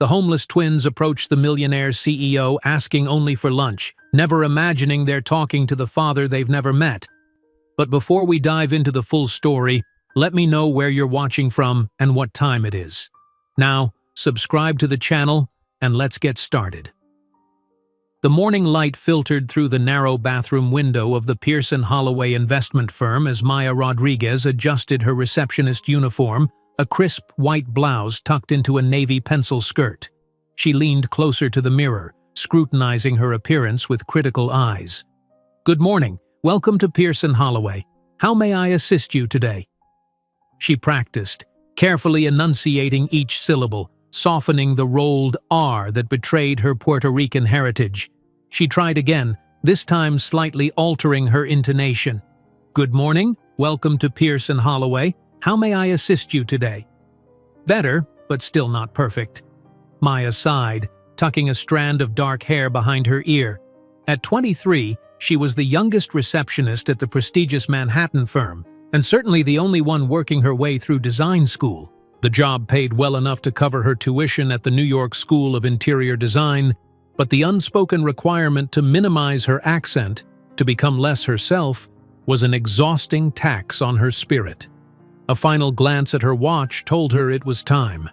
The homeless twins approach the millionaire CEO asking only for lunch, never imagining they're talking to the father they've never met. But before we dive into the full story, let me know where you're watching from and what time it is. Now, subscribe to the channel and let's get started. The morning light filtered through the narrow bathroom window of the Pearson Holloway investment firm as Maya Rodriguez adjusted her receptionist uniform, a crisp white blouse tucked into a navy pencil skirt. She leaned closer to the mirror, scrutinizing her appearance with critical eyes. "Good morning. Welcome to Pearson Holloway. How may I assist you today?" She practiced, carefully enunciating each syllable, softening the rolled R that betrayed her Puerto Rican heritage. She tried again, this time slightly altering her intonation. "Good morning. Welcome to Pearson Holloway. How may I assist you today?" Better, but still not perfect. Maya sighed, tucking a strand of dark hair behind her ear. At 23, she was the youngest receptionist at the prestigious Manhattan firm, and certainly the only one working her way through design school. The job paid well enough to cover her tuition at the New York School of Interior Design, but the unspoken requirement to minimize her accent, to become less herself, was an exhausting tax on her spirit. A final glance at her watch told her it was time.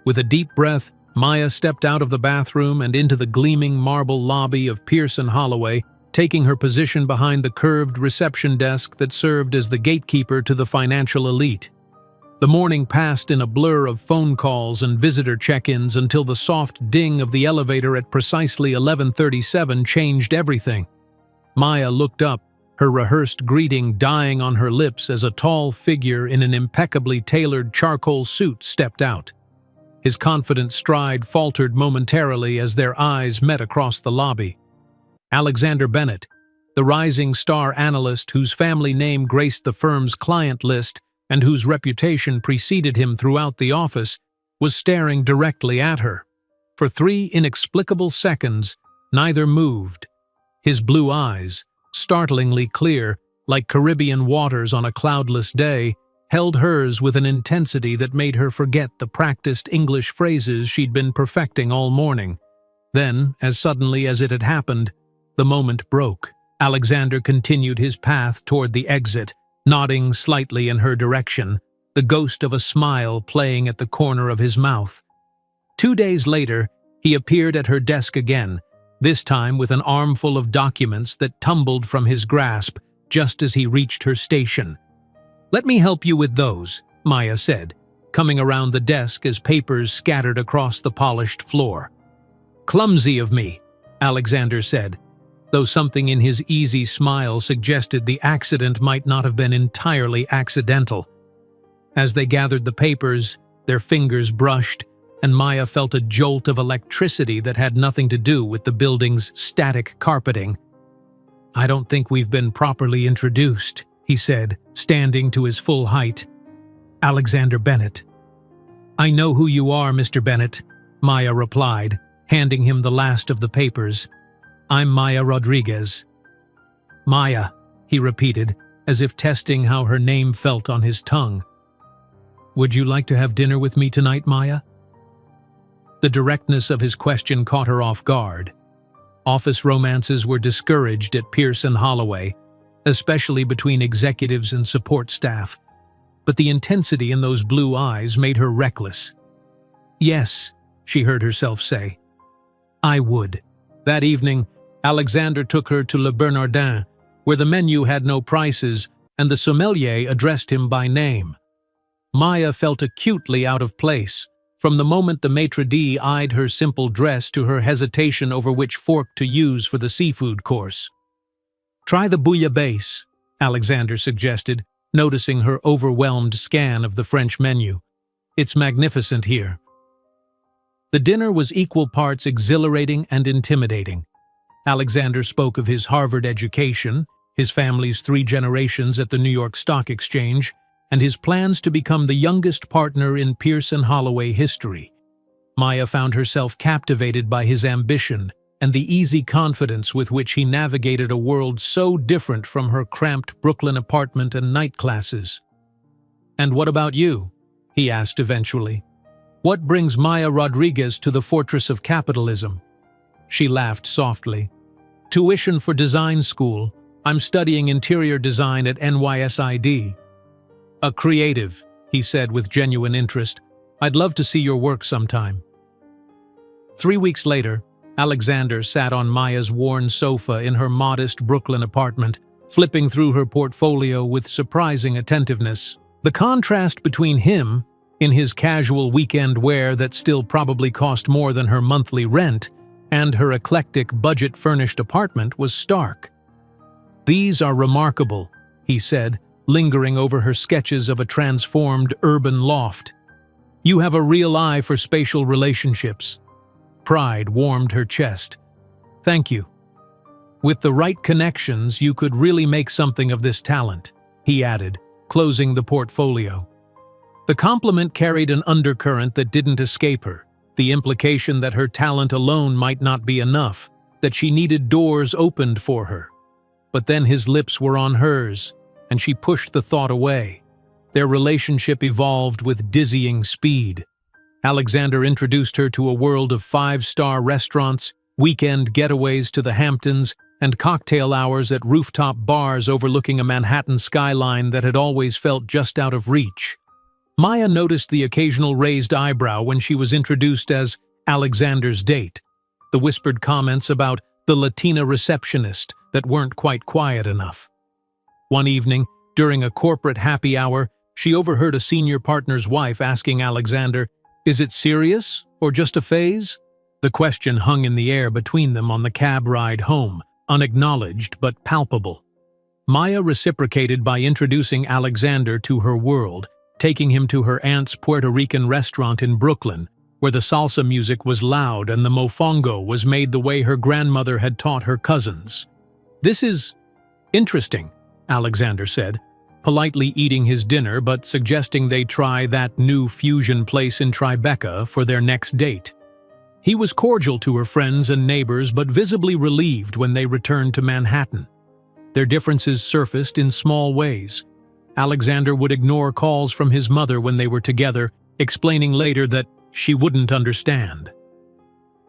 With a deep breath, Maya stepped out of the bathroom and into the gleaming marble lobby of Pearson Holloway, taking her position behind the curved reception desk that served as the gatekeeper to the financial elite. The morning passed in a blur of phone calls and visitor check-ins until the soft ding of the elevator at precisely 11:37 changed everything. Maya looked up, her rehearsed greeting dying on her lips as a tall figure in an impeccably tailored charcoal suit stepped out. His confident stride faltered momentarily as their eyes met across the lobby. Alexander Bennett, the rising star analyst whose family name graced the firm's client list and whose reputation preceded him throughout the office, was staring directly at her. For 3 inexplicable seconds, neither moved. His blue eyes, startlingly clear, like Caribbean waters on a cloudless day, held hers with an intensity that made her forget the practiced English phrases she'd been perfecting all morning. Then, as suddenly as it had happened, the moment broke. Alexander continued his path toward the exit, nodding slightly in her direction, the ghost of a smile playing at the corner of his mouth. 2 days later, he appeared at her desk again, this time with an armful of documents that tumbled from his grasp just as he reached her station. "Let me help you with those," Maya said, coming around the desk as papers scattered across the polished floor. "Clumsy of me," Alexander said, though something in his easy smile suggested the accident might not have been entirely accidental. As they gathered the papers, their fingers brushed, and Maya felt a jolt of electricity that had nothing to do with the building's static carpeting. "I don't think we've been properly introduced," he said, standing to his full height. "Alexander Bennett." "I know who you are, Mr. Bennett," Maya replied, handing him the last of the papers. "I'm Maya Rodriguez." "Maya," he repeated, as if testing how her name felt on his tongue. "Would you like to have dinner with me tonight, Maya?" The directness of his question caught her off guard. Office romances were discouraged at Pearson Holloway, especially between executives and support staff. But the intensity in those blue eyes made her reckless. "Yes," she heard herself say. "I would." That evening, Alexander took her to Le Bernardin, where the menu had no prices and the sommelier addressed him by name. Maya felt acutely out of place, from the moment the maitre d' eyed her simple dress to her hesitation over which fork to use for the seafood course. "Try the bouillabaisse," Alexander suggested, noticing her overwhelmed scan of the French menu. "It's magnificent here." The dinner was equal parts exhilarating and intimidating. Alexander spoke of his Harvard education, his family's 3 generations at the New York Stock Exchange, and his plans to become the youngest partner in Pearson Holloway history. Maya found herself captivated by his ambition and the easy confidence with which he navigated a world so different from her cramped Brooklyn apartment and night classes. "And what about you?" he asked eventually. What brings Maya Rodriguez to the fortress of capitalism? She laughed softly. Tuition for design school. I'm studying interior design at NYSID. A creative, he said with genuine interest. I'd love to see your work sometime. 3 weeks later, Alexander sat on Maya's worn sofa in her modest Brooklyn apartment, flipping through her portfolio with surprising attentiveness. The contrast between him, in his casual weekend wear that still probably cost more than her monthly rent, and her eclectic budget-furnished apartment was stark. These are remarkable, he said, lingering over her sketches of a transformed urban loft. You have a real eye for spatial relationships. Pride warmed her chest. Thank you. With the right connections, you could really make something of this talent, he added, closing the portfolio. The compliment carried an undercurrent that didn't escape her, the implication that her talent alone might not be enough, that she needed doors opened for her. But then his lips were on hers, and she pushed the thought away. Their relationship evolved with dizzying speed. Alexander introduced her to a world of 5-star restaurants, weekend getaways to the Hamptons, and cocktail hours at rooftop bars overlooking a Manhattan skyline that had always felt just out of reach. Maya noticed the occasional raised eyebrow when she was introduced as Alexander's date, the whispered comments about the Latina receptionist that weren't quite quiet enough. One evening, during a corporate happy hour, she overheard a senior partner's wife asking Alexander, "Is it serious, or just a phase?" The question hung in the air between them on the cab ride home, unacknowledged but palpable. Maya reciprocated by introducing Alexander to her world, taking him to her aunt's Puerto Rican restaurant in Brooklyn, where the salsa music was loud and the mofongo was made the way her grandmother had taught her cousins. "This is interesting," Alexander said, politely eating his dinner but suggesting they try that new fusion place in Tribeca for their next date. He was cordial to her friends and neighbors but visibly relieved when they returned to Manhattan. Their differences surfaced in small ways. Alexander would ignore calls from his mother when they were together, explaining later that she wouldn't understand.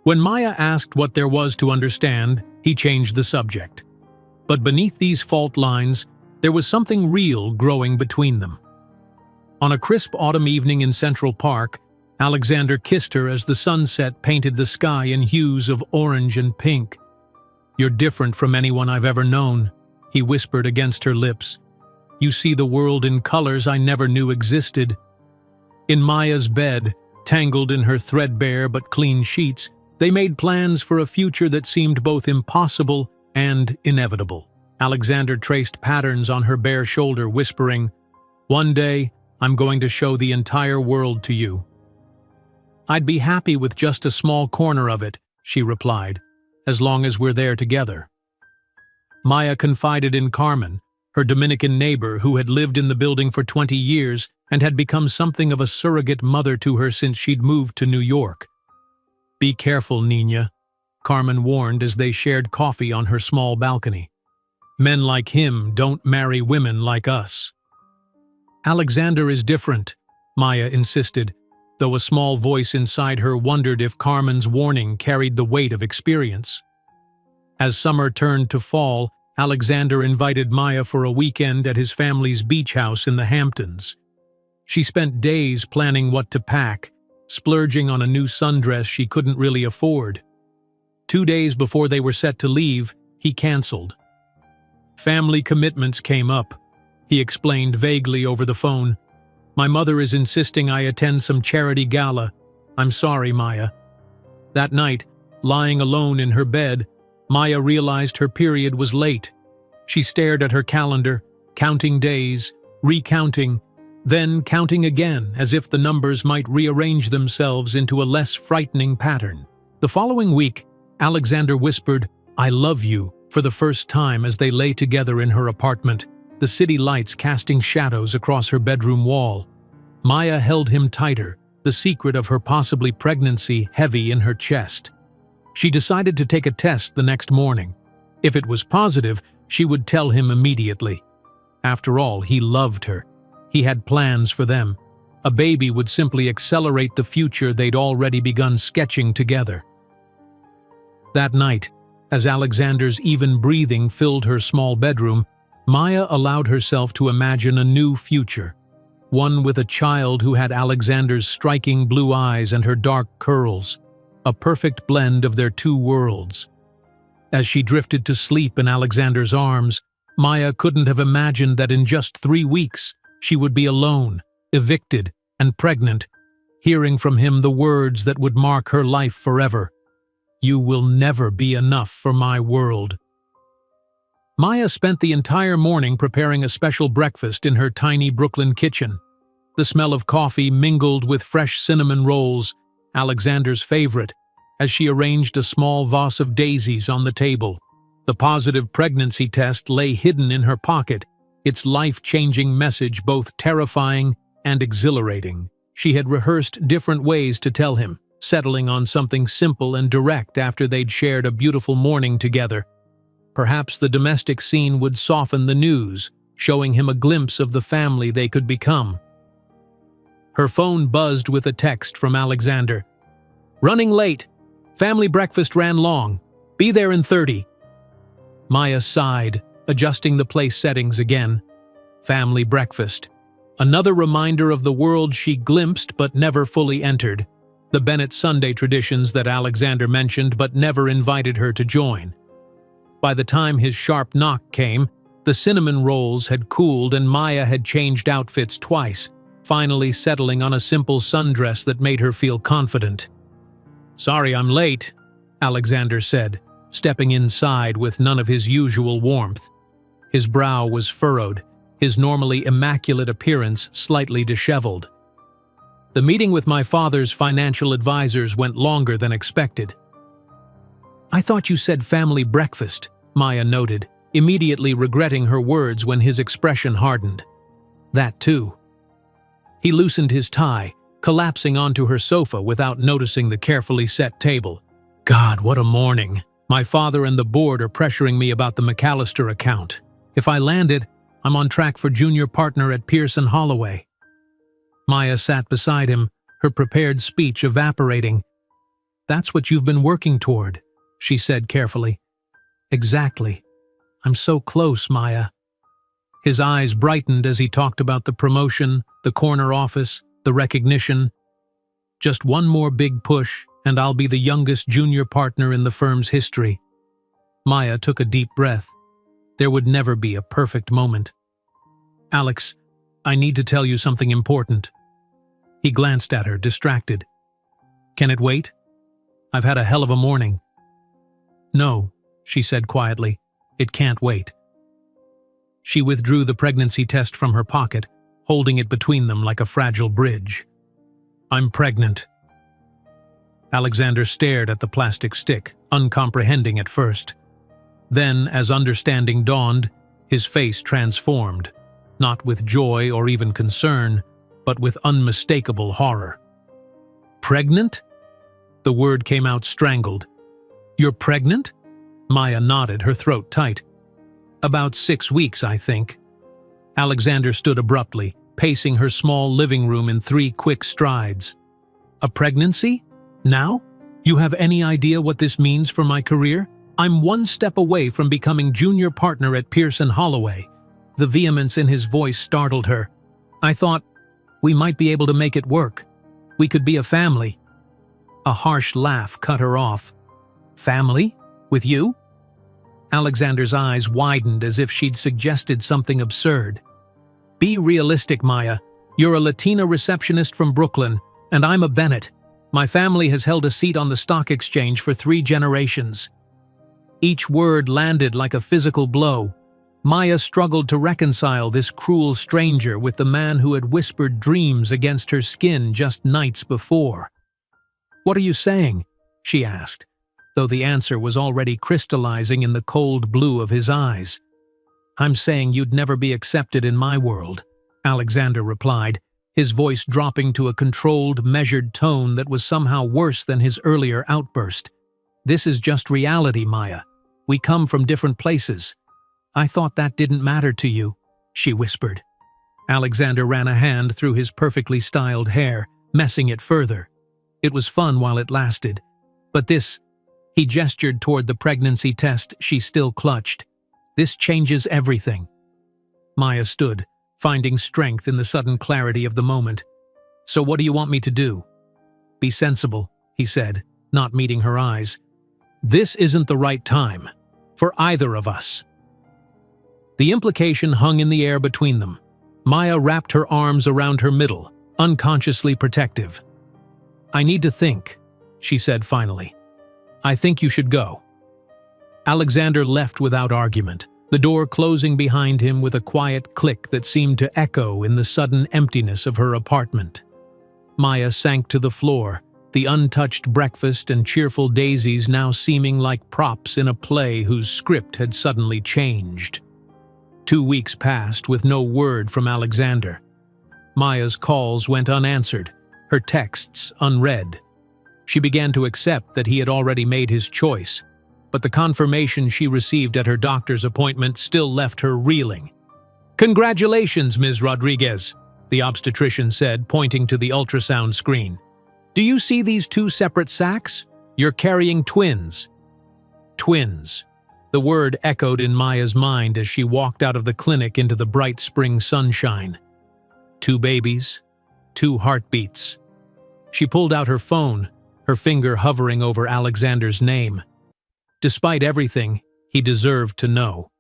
When Maya asked what there was to understand, he changed the subject. But beneath these fault lines, there was something real growing between them. On a crisp autumn evening in Central Park, Alexander kissed her as the sunset painted the sky in hues of orange and pink. "You're different from anyone I've ever known," he whispered against her lips. "You see the world in colors I never knew existed." In Maya's bed, tangled in her threadbare but clean sheets, they made plans for a future that seemed both impossible and inevitable. Alexander traced patterns on her bare shoulder, whispering, "One day, I'm going to show the entire world to you." "I'd be happy with just a small corner of it," she replied, "as long as we're there together." Maya confided in Carmen, her Dominican neighbor who had lived in the building for 20 years and had become something of a surrogate mother to her since she'd moved to New York. "Be careful, Nina," Carmen warned as they shared coffee on her small balcony. "Men like him don't marry women like us." "Alexander is different," Maya insisted, though a small voice inside her wondered if Carmen's warning carried the weight of experience. As summer turned to fall, Alexander invited Maya for a weekend at his family's beach house in the Hamptons. She spent days planning what to pack, splurging on a new sundress she couldn't really afford. 2 days before they were set to leave, he canceled. "Family commitments came up," he explained vaguely over the phone. "My mother is insisting I attend some charity gala. I'm sorry, Maya." That night, lying alone in her bed, Maya realized her period was late. She stared at her calendar, counting days, recounting, then counting again as if the numbers might rearrange themselves into a less frightening pattern. The following week, Alexander whispered, "I love you," for the first time as they lay together in her apartment, the city lights casting shadows across her bedroom wall. Maya held him tighter, the secret of her possibly pregnancy heavy in her chest. She decided to take a test the next morning. If it was positive, she would tell him immediately. After all, he loved her. He had plans for them. A baby would simply accelerate the future they'd already begun sketching together. That night, as Alexander's even breathing filled her small bedroom, Maya allowed herself to imagine a new future, one with a child who had Alexander's striking blue eyes and her dark curls, a perfect blend of their two worlds. As she drifted to sleep in Alexander's arms, Maya couldn't have imagined that in just 3 weeks she would be alone, evicted, and pregnant, hearing from him the words that would mark her life forever. "You will never be enough for my world." Maya spent the entire morning preparing a special breakfast in her tiny Brooklyn kitchen. The smell of coffee mingled with fresh cinnamon rolls, Alexander's favorite, as she arranged a small vase of daisies on the table. The positive pregnancy test lay hidden in her pocket, its life-changing message both terrifying and exhilarating. She had rehearsed different ways to tell him, settling on something simple and direct after they'd shared a beautiful morning together. Perhaps the domestic scene would soften the news, showing him a glimpse of the family they could become. Her phone buzzed with a text from Alexander. "Running late. Family breakfast ran long. Be there in 30. Maya sighed, adjusting the place settings again. Family breakfast. Another reminder of the world she glimpsed but never fully entered. The Bennett Sunday traditions that Alexander mentioned but never invited her to join. By the time his sharp knock came, the cinnamon rolls had cooled and Maya had changed outfits twice, finally settling on a simple sundress that made her feel confident. "Sorry I'm late," Alexander said, stepping inside with none of his usual warmth. His brow was furrowed, his normally immaculate appearance slightly disheveled. "The meeting with my father's financial advisors went longer than expected." "I thought you said family breakfast," Maya noted, immediately regretting her words when his expression hardened. "That too." He loosened his tie, collapsing onto her sofa without noticing the carefully set table. "God, what a morning. My father and the board are pressuring me about the McAllister account. If I land it, I'm on track for junior partner at Pearson Holloway." Maya sat beside him, her prepared speech evaporating. "That's what you've been working toward," she said carefully. "Exactly. I'm so close, Maya." His eyes brightened as he talked about the promotion, the corner office, the recognition. "Just one more big push, and I'll be the youngest junior partner in the firm's history." Maya took a deep breath. There would never be a perfect moment. "Alex, I need to tell you something important." He glanced at her, distracted. "Can it wait? I've had a hell of a morning." "No," she said quietly. "It can't wait." She withdrew the pregnancy test from her pocket, holding it between them like a fragile bridge. "I'm pregnant." Alexander stared at the plastic stick, uncomprehending at first. Then, as understanding dawned, his face transformed, not with joy or even concern, but with unmistakable horror. "Pregnant?" The word came out strangled. "You're pregnant?" Maya nodded, her throat tight. "About 6 weeks, I think." Alexander stood abruptly, pacing her small living room in 3 quick strides. "A pregnancy? Now? You have any idea what this means for my career? I'm 1 step away from becoming junior partner at Pearson Holloway." The vehemence in his voice startled her. "I thought we might be able to make it work. We could be a family." A harsh laugh cut her off. "Family? With you?" Alexander's eyes widened as if she'd suggested something absurd. "Be realistic, Maya. You're a Latina receptionist from Brooklyn, and I'm a Bennett. My family has held a seat on the stock exchange for 3 generations." Each word landed like a physical blow. Maya struggled to reconcile this cruel stranger with the man who had whispered dreams against her skin just nights before. "What are you saying?" she asked, though the answer was already crystallizing in the cold blue of his eyes. "I'm saying you'd never be accepted in my world," Alexander replied, his voice dropping to a controlled, measured tone that was somehow worse than his earlier outburst. "This is just reality, Maya. We come from different places." "I thought that didn't matter to you," she whispered. Alexander ran a hand through his perfectly styled hair, messing it further. It was fun while it lasted. But this, he gestured toward the pregnancy test she still clutched. This changes everything. Maya stood, finding strength in the sudden clarity of the moment. So what do you want me to do? Be sensible, he said, not meeting her eyes. This isn't the right time. For either of us. The implication hung in the air between them. Maya wrapped her arms around her middle, unconsciously protective. I need to think, she said finally. I think you should go. Alexander left without argument, the door closing behind him with a quiet click that seemed to echo in the sudden emptiness of her apartment. Maya sank to the floor, the untouched breakfast and cheerful daisies now seeming like props in a play whose script had suddenly changed. 2 weeks passed with no word from Alexander. Maya's calls went unanswered, her texts unread. She began to accept that he had already made his choice, but the confirmation she received at her doctor's appointment still left her reeling. Congratulations, Ms. Rodriguez, the obstetrician said, pointing to the ultrasound screen. Do you see these 2 separate sacs? You're carrying twins. Twins. The word echoed in Maya's mind as she walked out of the clinic into the bright spring sunshine. 2 babies, 2 heartbeats. She pulled out her phone, her finger hovering over Alexander's name. Despite everything, he deserved to know.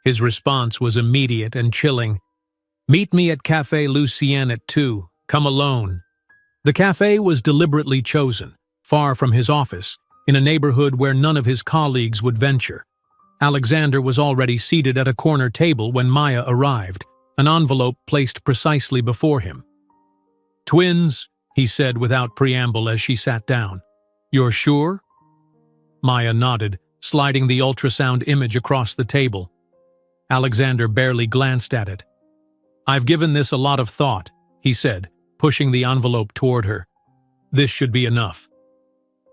His response was immediate and chilling. Meet me at Café Lucien at 2. Come alone. The cafe was deliberately chosen, far from his office, in a neighborhood where none of his colleagues would venture. Alexander was already seated at a corner table when Maya arrived, an envelope placed precisely before him. Twins, he said without preamble as she sat down. You're sure? Maya nodded, sliding the ultrasound image across the table. Alexander barely glanced at it. I've given this a lot of thought, he said, pushing the envelope toward her. This should be enough.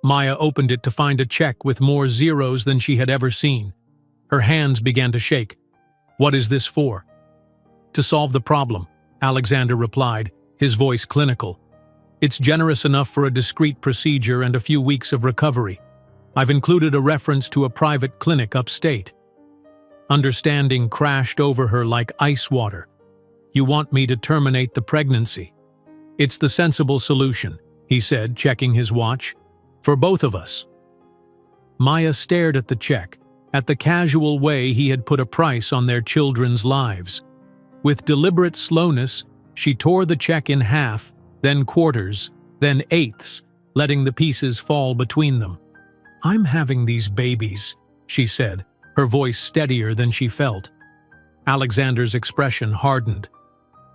Maya opened it to find a check with more zeros than she had ever seen. Her hands began to shake. What is this for? To solve the problem, Alexander replied, his voice clinical. It's generous enough for a discreet procedure and a few weeks of recovery. I've included a reference to a private clinic upstate. Understanding crashed over her like ice water. You want me to terminate the pregnancy? It's the sensible solution, he said, checking his watch. For both of us. Maya stared at the check, at the casual way he had put a price on their children's lives. With deliberate slowness, she tore the check in half, then quarters, then eighths, letting the pieces fall between them. I'm having these babies, she said, her voice steadier than she felt. Alexander's expression hardened.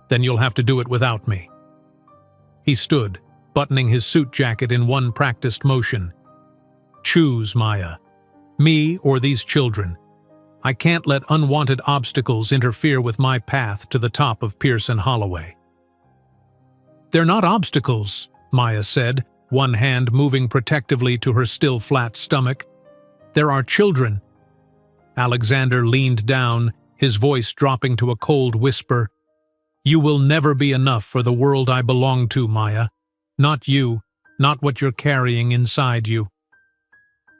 Then you'll have to do it without me. He stood, buttoning his suit jacket in one practiced motion. Choose, Maya. Me or these children. I can't let unwanted obstacles interfere with my path to the top of Pearson Holloway. They're not obstacles, Maya said, one hand moving protectively to her still flat stomach. There are children. Alexander leaned down, his voice dropping to a cold whisper. You will never be enough for the world I belong to, Maya. Not you, not what you're carrying inside you.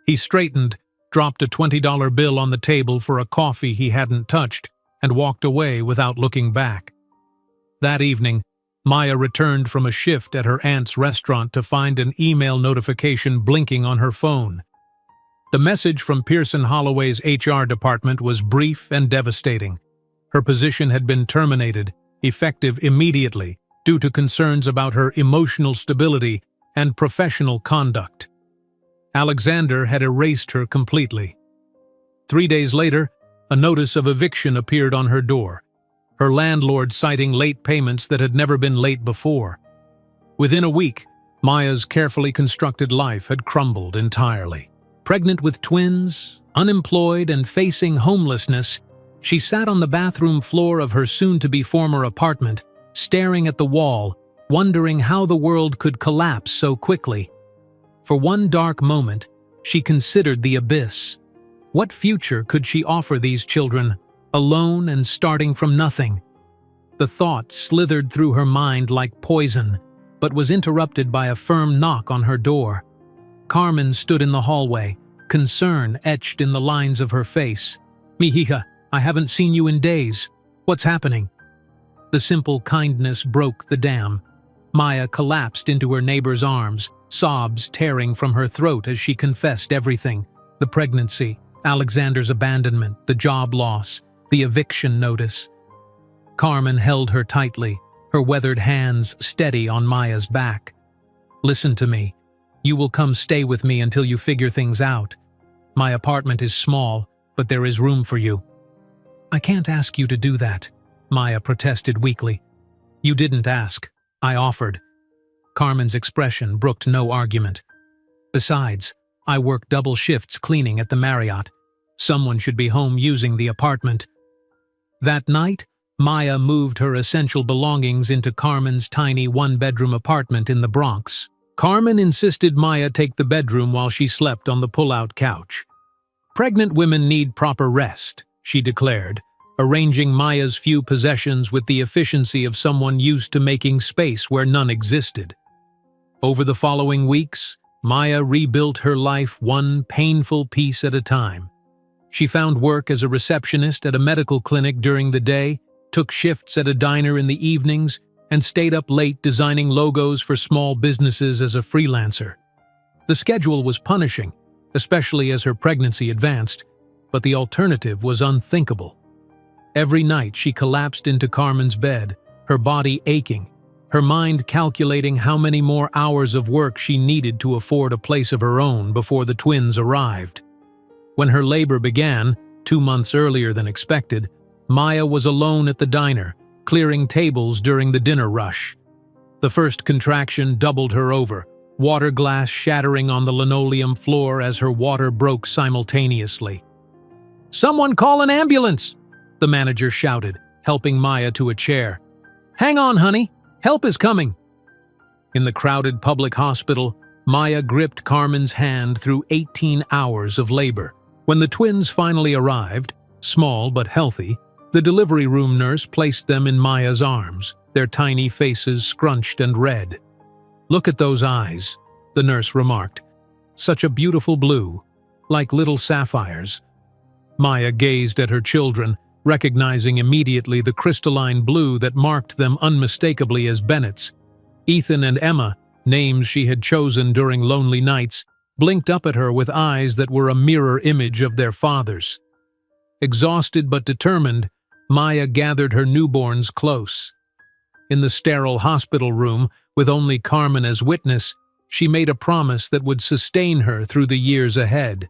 He straightened, dropped a $20 bill on the table for a coffee he hadn't touched, and walked away without looking back. That evening, Maya returned from a shift at her aunt's restaurant to find an email notification blinking on her phone. The message from Pearson Holloway's HR department was brief and devastating. Her position had been terminated, effective immediately, due to concerns about her emotional stability and professional conduct. Alexander had erased her completely. 3 days later, a notice of eviction appeared on her door, her landlord citing late payments that had never been late before. Within a week, Maya's carefully constructed life had crumbled entirely. Pregnant with twins, unemployed, and facing homelessness, she sat on the bathroom floor of her soon-to-be former apartment, staring at the wall, wondering how the world could collapse so quickly. For one dark moment, she considered the abyss. What future could she offer these children, alone and starting from nothing? The thought slithered through her mind like poison, but was interrupted by a firm knock on her door. Carmen stood in the hallway, concern etched in the lines of her face. "Mihija, I haven't seen you in days. What's happening?" The simple kindness broke the dam. Maya collapsed into her neighbor's arms, sobs tearing from her throat as she confessed everything: the pregnancy, Alexander's abandonment, the job loss, the eviction notice. Carmen held her tightly, her weathered hands steady on Maya's back. "Listen to me. You will come stay with me until you figure things out. My apartment is small, but there is room for you." "I can't ask you to do that," Maya protested weakly. "You didn't ask. I offered." Carmen's expression brooked no argument. "Besides, I work double shifts cleaning at the Marriott. Someone should be home using the apartment." That night, Maya moved her essential belongings into Carmen's tiny one-bedroom apartment in the Bronx. Carmen insisted Maya take the bedroom while she slept on the pull-out couch. "Pregnant women need proper rest," she declared, arranging Maya's few possessions with the efficiency of someone used to making space where none existed. Over the following weeks, Maya rebuilt her life one painful piece at a time. She found work as a receptionist at a medical clinic during the day, took shifts at a diner in the evenings, and stayed up late designing logos for small businesses as a freelancer. The schedule was punishing, especially as her pregnancy advanced, but the alternative was unthinkable. Every night she collapsed into Carmen's bed, her body aching, her mind calculating how many more hours of work she needed to afford a place of her own before the twins arrived. When her labor began, 2 months earlier than expected, Maya was alone at the diner, clearing tables during the dinner rush. The first contraction doubled her over, water glass shattering on the linoleum floor as her water broke simultaneously. "Someone call an ambulance!" the manager shouted, helping Maya to a chair. "Hang on, honey. Help is coming." In the crowded public hospital, Maya gripped Carmen's hand through 18 hours of labor. When the twins finally arrived, small but healthy, the delivery room nurse placed them in Maya's arms, their tiny faces scrunched and red. "Look at those eyes," the nurse remarked. "Such a beautiful blue, like little sapphires." Maya gazed at her children, recognizing immediately the crystalline blue that marked them unmistakably as Bennett's. Ethan and Emma, names she had chosen during lonely nights, blinked up at her with eyes that were a mirror image of their father's. Exhausted but determined, Maya gathered her newborns close. In the sterile hospital room, with only Carmen as witness, she made a promise that would sustain her through the years ahead.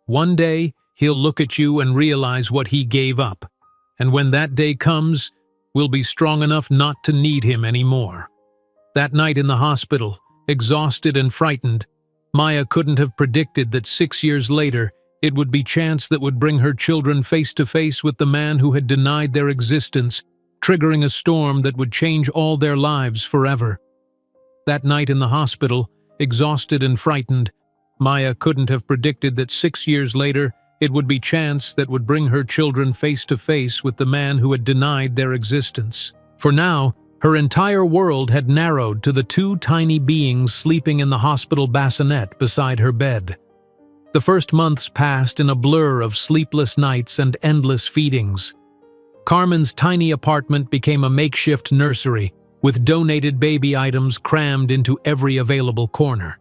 "One day, he'll look at you and realize what he gave up, and when that day comes, we'll be strong enough not to need him anymore." That night in the hospital, exhausted and frightened, Maya couldn't have predicted that 6 years later, it would be chance that would bring her children face to face with the man who had denied their existence, triggering a storm that would change all their lives forever. That night in the hospital, exhausted and frightened, Maya couldn't have predicted that 6 years later, it would be chance that would bring her children face to face with the man who had denied their existence. For now, her entire world had narrowed to the 2 tiny beings sleeping in the hospital bassinet beside her bed. The first months passed in a blur of sleepless nights and endless feedings. Carmen's tiny apartment became a makeshift nursery, with donated baby items crammed into every available corner.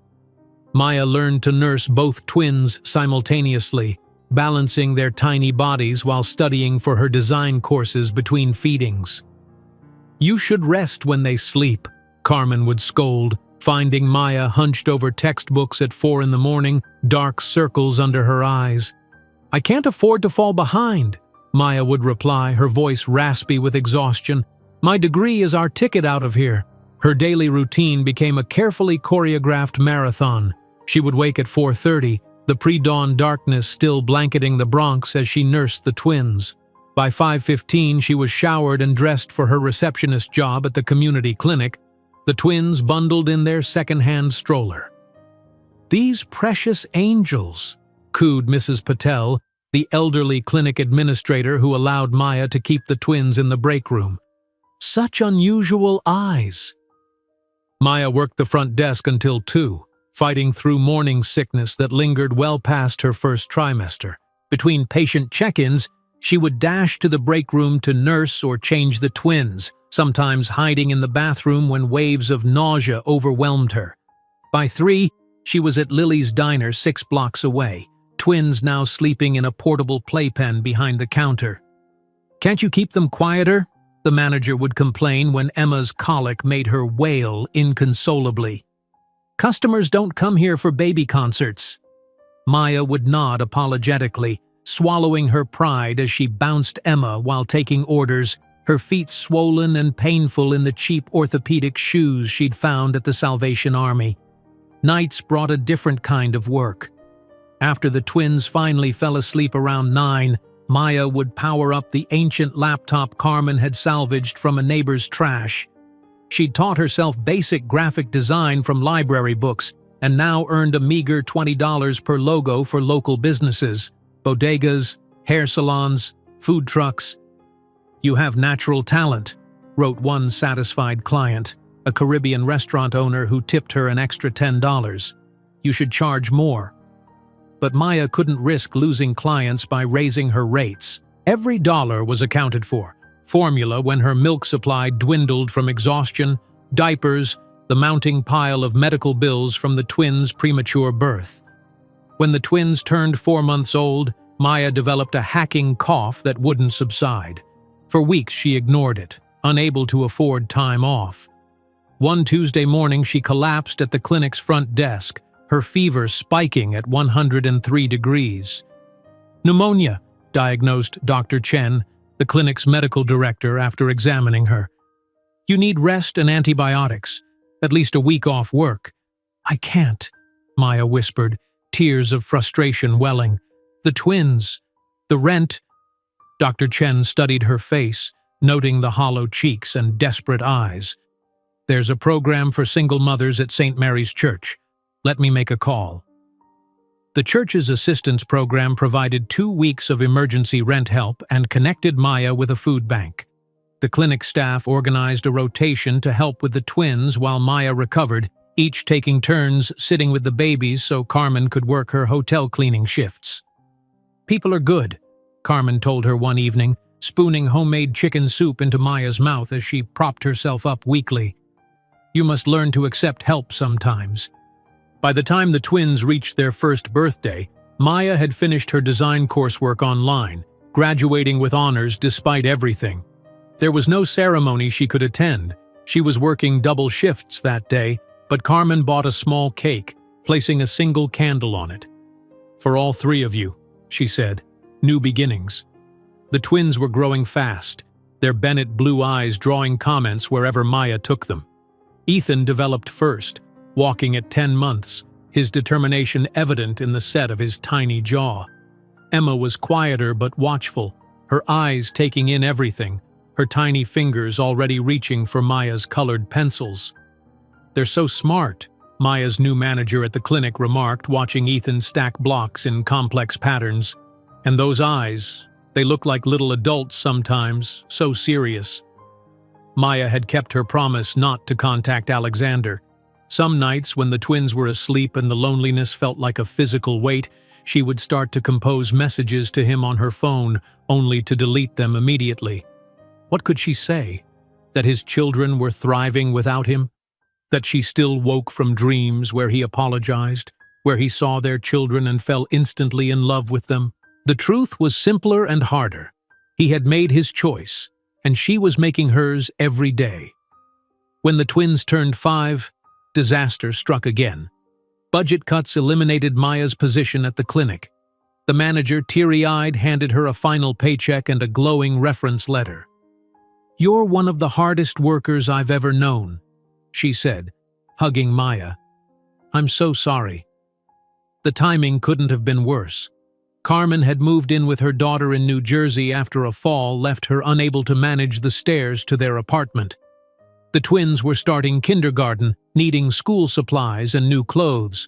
Maya learned to nurse both twins simultaneously, balancing their tiny bodies while studying for her design courses between feedings. "You should rest when they sleep," Carmen would scold, finding Maya hunched over textbooks at 4 in the morning, dark circles under her eyes. "I can't afford to fall behind," Maya would reply, her voice raspy with exhaustion. "My degree is our ticket out of here." Her daily routine became a carefully choreographed marathon. She would wake at 4:30, the pre-dawn darkness still blanketing the Bronx as she nursed the twins. By 5:15, she was showered and dressed for her receptionist job at the community clinic, the twins bundled in their second-hand stroller. "These precious angels," cooed Mrs. Patel, the elderly clinic administrator who allowed Maya to keep the twins in the break room. Such unusual eyes. Maya worked the front desk until 2, fighting through morning sickness that lingered well past her first trimester. Between patient check-ins, she would dash to the break room to nurse or change the twins, sometimes hiding in the bathroom when waves of nausea overwhelmed her. By 3, she was at Lily's diner 6 blocks away, twins now sleeping in a portable playpen behind the counter. "Can't you keep them quieter?" the manager would complain when Emma's colic made her wail inconsolably. "Customers don't come here for baby concerts." Maya would nod apologetically, swallowing her pride as she bounced Emma while taking orders, her feet swollen and painful in the cheap orthopedic shoes she'd found at the Salvation Army. Nights brought a different kind of work. After the twins finally fell asleep around 9, Maya would power up the ancient laptop Carmen had salvaged from a neighbor's trash. She'd taught herself basic graphic design from library books and now earned a meager $20 per logo for local businesses, bodegas, hair salons, food trucks. "You have natural talent," wrote one satisfied client, a Caribbean restaurant owner who tipped her an extra $10. "You should charge more." But Maya couldn't risk losing clients by raising her rates. Every dollar was accounted for. Formula when her milk supply dwindled from exhaustion, diapers, the mounting pile of medical bills from the twins' premature birth. When the twins turned 4 months old, Maya developed a hacking cough that wouldn't subside. For weeks she ignored it, unable to afford time off. One Tuesday morning she collapsed at the clinic's front desk, her fever spiking at 103 degrees. "Pneumonia," diagnosed Dr. Chen, the clinic's medical director, after examining her. "You need rest and antibiotics, at least a week off work." "I can't," Maya whispered, tears of frustration welling. "The twins, the rent." Dr. Chen studied her face, noting the hollow cheeks and desperate eyes. "There's a program for single mothers at St. Mary's Church. Let me make a call." The church's assistance program provided 2 weeks of emergency rent help and connected Maya with a food bank. The clinic staff organized a rotation to help with the twins while Maya recovered, each taking turns sitting with the babies so Carmen could work her hotel cleaning shifts. "People are good," Carmen told her one evening, spooning homemade chicken soup into Maya's mouth as she propped herself up weakly. "You must learn to accept help sometimes." By the time the twins reached their first birthday, Maya had finished her design coursework online, graduating with honors despite everything. There was no ceremony she could attend. She was working double shifts that day, but Carmen bought a small cake, placing a single candle on it. "For all 3 of you," she said, "new beginnings." The twins were growing fast, their Bennett blue eyes drawing comments wherever Maya took them. Ethan developed first, walking at 10 months, his determination evident in the set of his tiny jaw. Emma was quieter but watchful, her eyes taking in everything, her tiny fingers already reaching for Maya's colored pencils. "They're so smart," Maya's new manager at the clinic remarked, watching Ethan stack blocks in complex patterns. "And those eyes, they look like little adults sometimes, so serious." Maya had kept her promise not to contact Alexander. Some nights, when the twins were asleep and the loneliness felt like a physical weight, she would start to compose messages to him on her phone, only to delete them immediately. What could she say? That his children were thriving without him? That she still woke from dreams where he apologized, where he saw their children and fell instantly in love with them? The truth was simpler and harder. He had made his choice, and she was making hers every day. When the twins turned 5, disaster struck again. Budget cuts eliminated Maya's position at the clinic. The manager, teary-eyed, handed her a final paycheck and a glowing reference letter. "You're one of the hardest workers I've ever known," she said, hugging Maya. "I'm so sorry." The timing couldn't have been worse. Carmen had moved in with her daughter in New Jersey after a fall left her unable to manage the stairs to their apartment. The twins were starting kindergarten, needing school supplies and new clothes.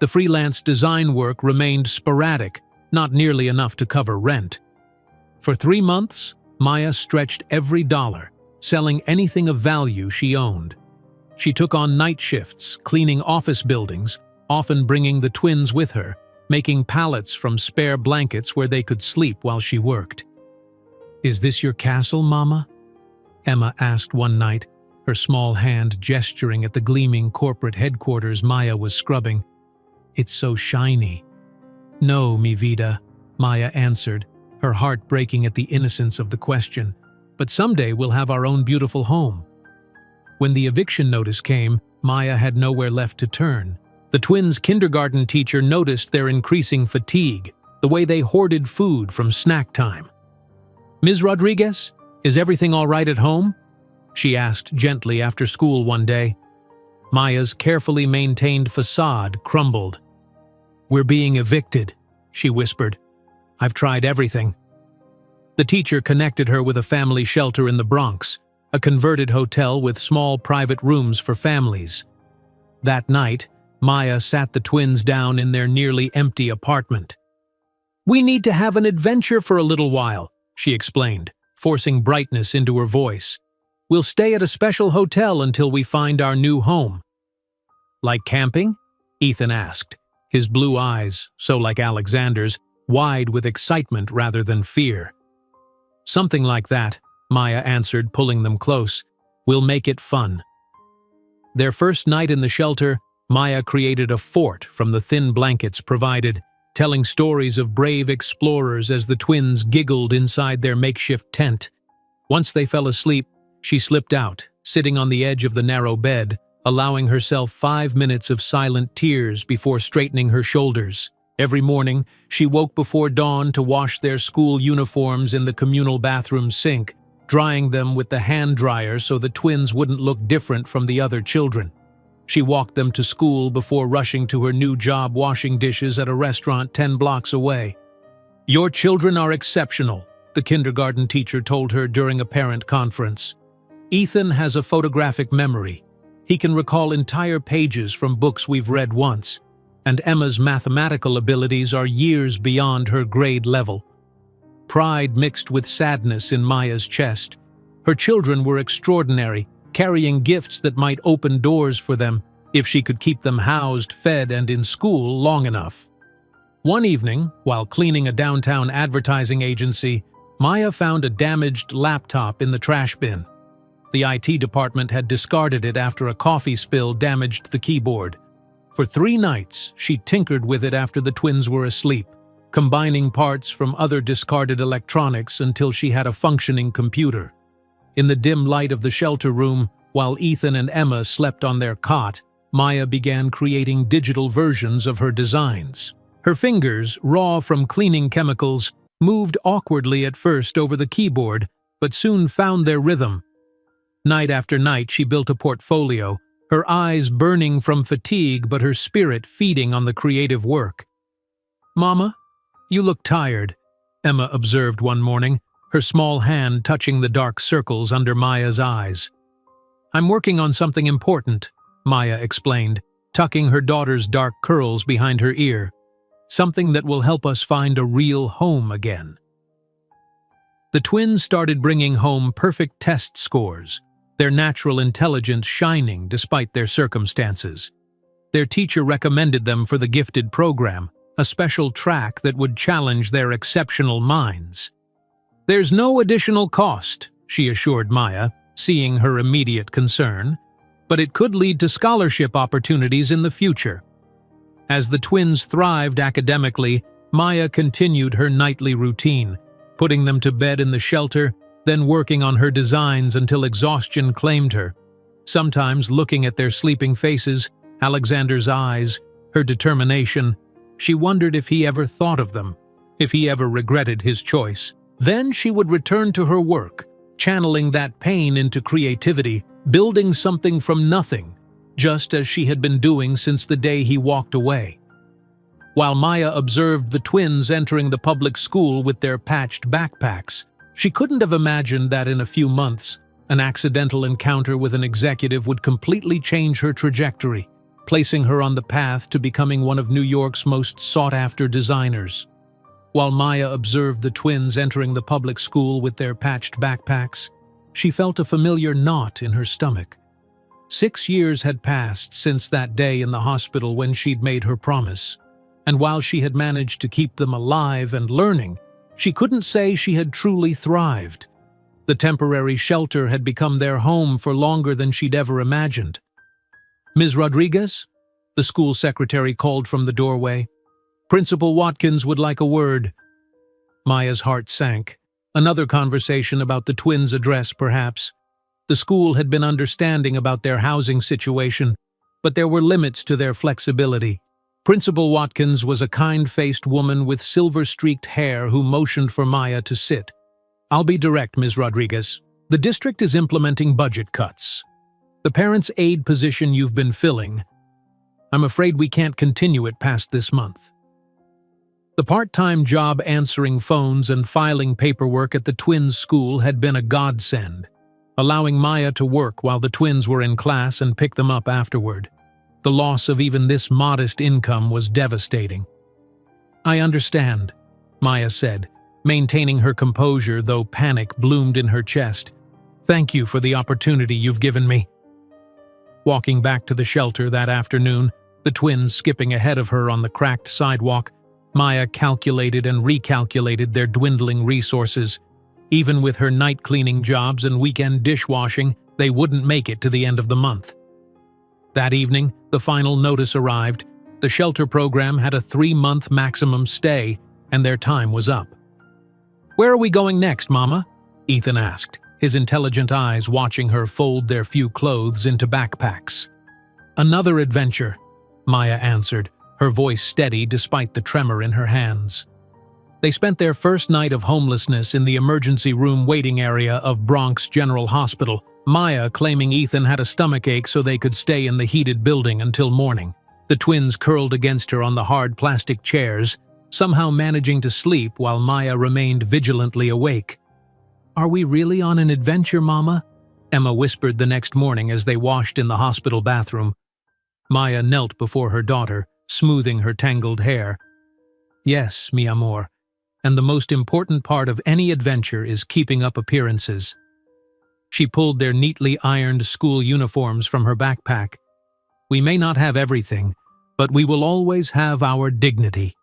The freelance design work remained sporadic, not nearly enough to cover rent. For 3 months, Maya stretched every dollar, selling anything of value she owned. She took on night shifts, cleaning office buildings, often bringing the twins with her, making pallets from spare blankets where they could sleep while she worked. "Is this your castle, Mama?" Emma asked one night, her small hand gesturing at the gleaming corporate headquarters Maya was scrubbing. "It's so shiny." "No, mi vida," Maya answered, her heart breaking at the innocence of the question. "But someday we'll have our own beautiful home." When the eviction notice came, Maya had nowhere left to turn. The twins' kindergarten teacher noticed their increasing fatigue, the way they hoarded food from snack time. "Ms. Rodriguez, is everything all right at home?" she asked gently after school one day. Maya's carefully maintained facade crumbled. "We're being evicted," she whispered. "I've tried everything." The teacher connected her with a family shelter in the Bronx, a converted hotel with small private rooms for families. That night, Maya sat the twins down in their nearly empty apartment. "We need to have an adventure for a little while," she explained, forcing brightness into her voice. "We'll stay at a special hotel until we find our new home." "Like camping?" Ethan asked, his blue eyes, so like Alexander's, wide with excitement rather than fear. "Something like that," Maya answered, pulling them close. "We'll make it fun." Their first night in the shelter, Maya created a fort from the thin blankets provided, telling stories of brave explorers as the twins giggled inside their makeshift tent. Once they fell asleep, she slipped out, sitting on the edge of the narrow bed, allowing herself 5 minutes of silent tears before straightening her shoulders. Every morning, she woke before dawn to wash their school uniforms in the communal bathroom sink, drying them with the hand dryer so the twins wouldn't look different from the other children. She walked them to school before rushing to her new job washing dishes at a restaurant 10 blocks away. "Your children are exceptional," the kindergarten teacher told her during a parent conference. "Ethan has a photographic memory. He can recall entire pages from books we've read once, and Emma's mathematical abilities are years beyond her grade level." Pride mixed with sadness in Maya's chest. Her children were extraordinary, carrying gifts that might open doors for them if she could keep them housed, fed, and in school long enough. One evening, while cleaning a downtown advertising agency, Maya found a damaged laptop in the trash bin. The IT department had discarded it after a coffee spill damaged the keyboard. For 3 nights, she tinkered with it after the twins were asleep, combining parts from other discarded electronics until she had a functioning computer. In the dim light of the shelter room, while Ethan and Emma slept on their cot, Maya began creating digital versions of her designs. Her fingers, raw from cleaning chemicals, moved awkwardly at first over the keyboard, but soon found their rhythm. Night after night she built a portfolio, her eyes burning from fatigue but her spirit feeding on the creative work. "Mama, you look tired," Emma observed one morning, her small hand touching the dark circles under Maya's eyes. "I'm working on something important," Maya explained, tucking her daughter's dark curls behind her ear. "Something that will help us find a real home again." The twins started bringing home perfect test scores, their natural intelligence shining despite their circumstances. Their teacher recommended them for the gifted program, a special track that would challenge their exceptional minds. "There's no additional cost," she assured Maya, seeing her immediate concern, "but it could lead to scholarship opportunities in the future." As the twins thrived academically, Maya continued her nightly routine, putting them to bed in the shelter, then working on her designs until exhaustion claimed her. Sometimes looking at their sleeping faces, Alexander's eyes, her determination, she wondered if he ever thought of them, if he ever regretted his choice. Then she would return to her work, channeling that pain into creativity, building something from nothing, just as she had been doing since the day he walked away. While Maya observed the twins entering the public school with their patched backpacks, she couldn't have imagined that in a few months, an accidental encounter with an executive would completely change her trajectory, placing her on the path to becoming one of New York's most sought-after designers. While Maya observed the twins entering the public school with their patched backpacks, She felt a familiar knot in her stomach. 6 years had passed since that day in the hospital when she'd made her promise, and while she had managed to keep them alive and learning, she couldn't say she had truly thrived. The temporary shelter had become their home for longer than she'd ever imagined. "Ms. Rodriguez?" the school secretary called from the doorway. "Principal Watkins would like a word." Maya's heart sank. Another conversation about the twins' address, perhaps. The school had been understanding about their housing situation, but there were limits to their flexibility. Principal Watkins was a kind-faced woman with silver-streaked hair who motioned for Maya to sit. "I'll be direct, Ms. Rodriguez. The district is implementing budget cuts. The parents' aid position you've been filling, I'm afraid we can't continue it past this month." The part-time job answering phones and filing paperwork at the twins' school had been a godsend, allowing Maya to work while the twins were in class and pick them up afterward. The loss of even this modest income was devastating. "I understand," Maya said, maintaining her composure though panic bloomed in her chest. "Thank you for the opportunity you've given me." Walking back to the shelter that afternoon, the twins skipping ahead of her on the cracked sidewalk, Maya calculated and recalculated their dwindling resources. Even with her night-cleaning jobs and weekend dishwashing, they wouldn't make it to the end of the month. That evening, the final notice arrived. The shelter program had a 3-month maximum stay, and their time was up. "Where are we going next, Mama?" Ethan asked, his intelligent eyes watching her fold their few clothes into backpacks. "Another adventure," Maya answered, her voice steady despite the tremor in her hands. They spent their first night of homelessness in the emergency room waiting area of Bronx General Hospital, Maya claiming Ethan had a stomachache so they could stay in the heated building until morning. The twins curled against her on the hard plastic chairs, somehow managing to sleep while Maya remained vigilantly awake. "Are we really on an adventure, Mama?" Emma whispered the next morning as they washed in the hospital bathroom. Maya knelt before her daughter, smoothing her tangled hair. "Yes, mi amor. And the most important part of any adventure is keeping up appearances." She pulled their neatly ironed school uniforms from her backpack. "We may not have everything, but we will always have our dignity."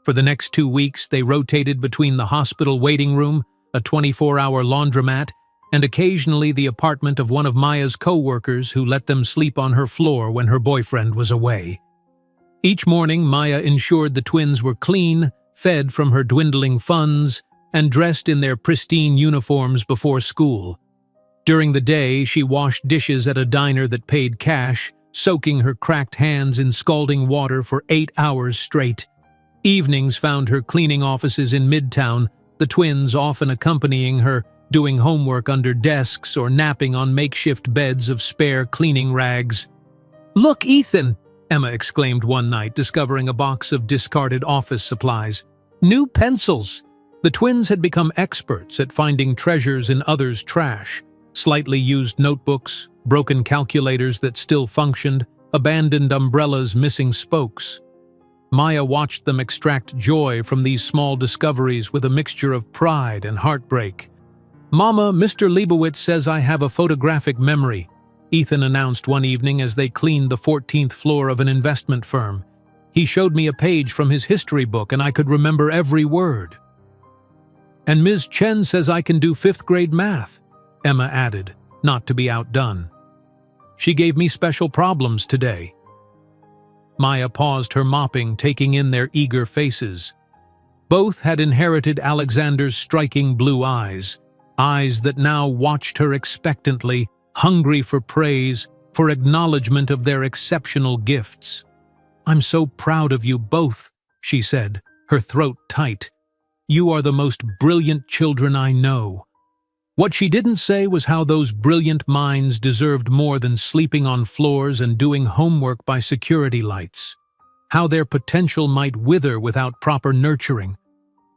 For the next 2 weeks, they rotated between the hospital waiting room, a 24-hour laundromat, and occasionally the apartment of one of Maya's co-workers who let them sleep on her floor when her boyfriend was away. Each morning, Maya ensured the twins were clean, fed from her dwindling funds, and dressed in their pristine uniforms before school. During the day, she washed dishes at a diner that paid cash, soaking her cracked hands in scalding water for 8 hours straight. Evenings found her cleaning offices in Midtown, the twins often accompanying her, doing homework under desks or napping on makeshift beds of spare cleaning rags. "Look, Ethan!" Emma exclaimed one night, discovering a box of discarded office supplies. "New pencils!" The twins had become experts at finding treasures in others' trash. Slightly used notebooks, broken calculators that still functioned, abandoned umbrellas missing spokes. Maya watched them extract joy from these small discoveries with a mixture of pride and heartbreak. "Mama, Mr. Leibowitz says I have a photographic memory," Ethan announced one evening as they cleaned the 14th floor of an investment firm. "He showed me a page from his history book and I could remember every word." "And Ms. Chen says I can do 5th grade math," Emma added, not to be outdone. "She gave me special problems today." Maya paused her mopping, taking in their eager faces. Both had inherited Alexander's striking blue eyes that now watched her expectantly, hungry for praise, for acknowledgement of their exceptional gifts. "I'm so proud of you both," she said, her throat tight. "You are the most brilliant children I know." What she didn't say was how those brilliant minds deserved more than sleeping on floors and doing homework by security lights. How their potential might wither without proper nurturing.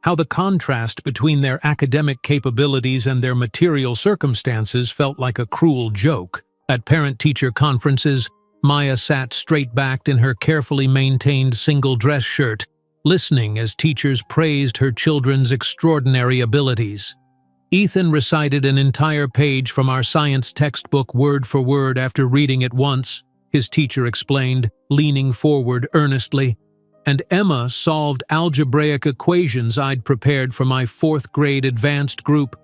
How the contrast between their academic capabilities and their material circumstances felt like a cruel joke. At parent-teacher conferences, Maya sat straight-backed in her carefully maintained single dress shirt, listening as teachers praised her children's extraordinary abilities. Ethan recited an entire page from our science textbook word for word after reading it once, his teacher explained, leaning forward earnestly. And Emma solved algebraic equations I'd prepared for my 4th grade advanced group.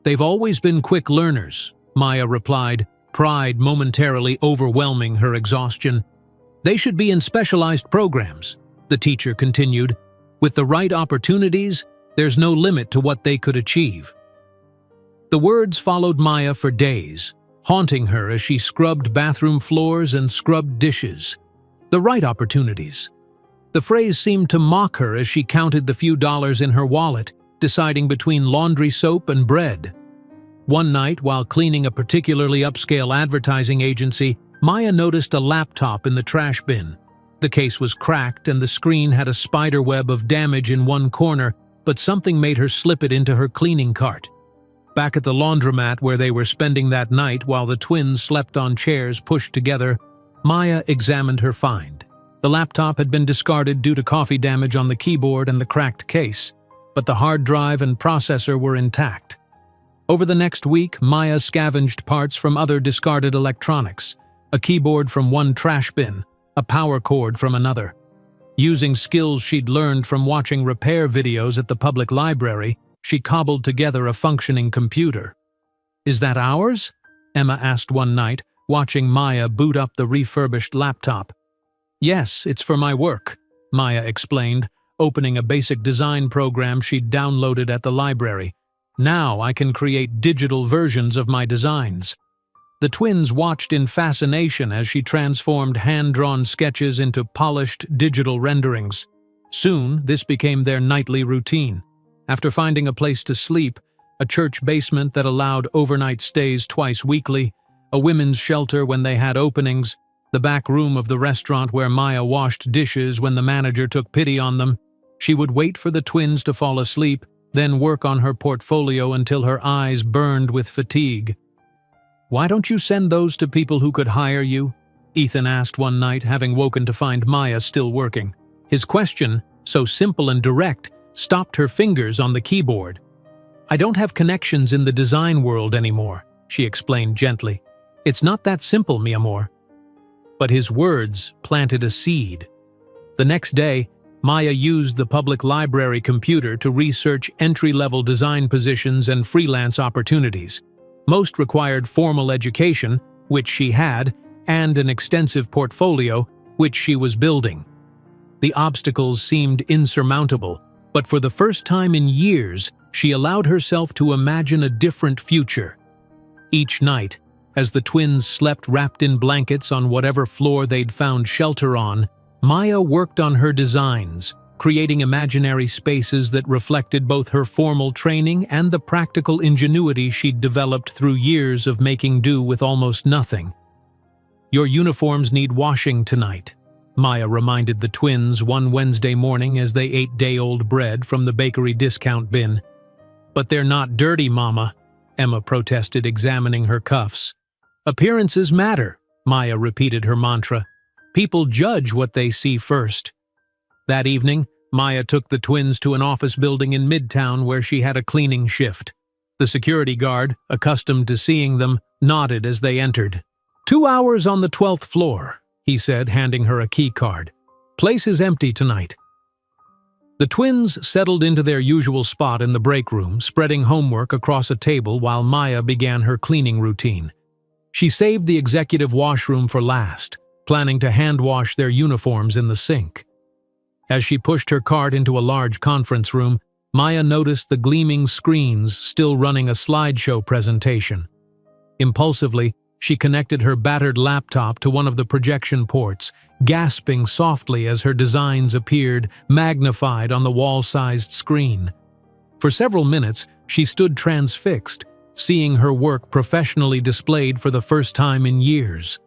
They've always been quick learners, Maya replied, pride momentarily overwhelming her exhaustion. They should be in specialized programs, the teacher continued. With the right opportunities, there's no limit to what they could achieve. The words followed Maya for days, haunting her as she scrubbed bathroom floors and scrubbed dishes. The right opportunities. The phrase seemed to mock her as she counted the few dollars in her wallet, deciding between laundry soap and bread. One night, while cleaning a particularly upscale advertising agency, Maya noticed a laptop in the trash bin. The case was cracked and the screen had a spider web of damage in one corner, but something made her slip it into her cleaning cart. Back at the laundromat where they were spending that night while the twins slept on chairs pushed together, Maya examined her find. The laptop had been discarded due to coffee damage on the keyboard and the cracked case, but the hard drive and processor were intact. Over the next week, Maya scavenged parts from other discarded electronics, a keyboard from one trash bin, a power cord from another. Using skills she'd learned from watching repair videos at the public library, she cobbled together a functioning computer. "Is that ours?" Emma asked one night, watching Maya boot up the refurbished laptop. "Yes, it's for my work," Maya explained, opening a basic design program she'd downloaded at the library. "Now I can create digital versions of my designs." The twins watched in fascination as she transformed hand-drawn sketches into polished digital renderings. Soon, this became their nightly routine. After finding a place to sleep, a church basement that allowed overnight stays twice weekly, a women's shelter when they had openings, the back room of the restaurant where Maya washed dishes when the manager took pity on them, she would wait for the twins to fall asleep, then work on her portfolio until her eyes burned with fatigue. "Why don't you send those to people who could hire you?" Ethan asked one night, having woken to find Maya still working. His question, so simple and direct, stopped her fingers on the keyboard. "I don't have connections in the design world anymore," she explained gently. "It's not that simple, mi amor." But his words planted a seed. The next day, Maya used the public library computer to research entry-level design positions and freelance opportunities. Most required formal education, which she had, and an extensive portfolio, which she was building. The obstacles seemed insurmountable, but for the first time in years, she allowed herself to imagine a different future. Each night, as the twins slept wrapped in blankets on whatever floor they'd found shelter on, Maya worked on her designs, creating imaginary spaces that reflected both her formal training and the practical ingenuity she'd developed through years of making do with almost nothing. "Your uniforms need washing tonight," Maya reminded the twins one Wednesday morning as they ate day-old bread from the bakery discount bin. "But they're not dirty, Mama," Emma protested, examining her cuffs. "Appearances matter," Maya repeated her mantra. "People judge what they see first." That evening, Maya took the twins to an office building in Midtown where she had a cleaning shift. The security guard, accustomed to seeing them, nodded as they entered. "2 hours on the 12th floor," he said, handing her a key card. "Place is empty tonight." The twins settled into their usual spot in the break room, spreading homework across a table while Maya began her cleaning routine. She saved the executive washroom for last, planning to hand-wash their uniforms in the sink. As she pushed her cart into a large conference room, Maya noticed the gleaming screens still running a slideshow presentation. Impulsively, she connected her battered laptop to one of the projection ports, gasping softly as her designs appeared, magnified on the wall-sized screen. For several minutes, she stood transfixed, seeing her work professionally displayed for the first time in years.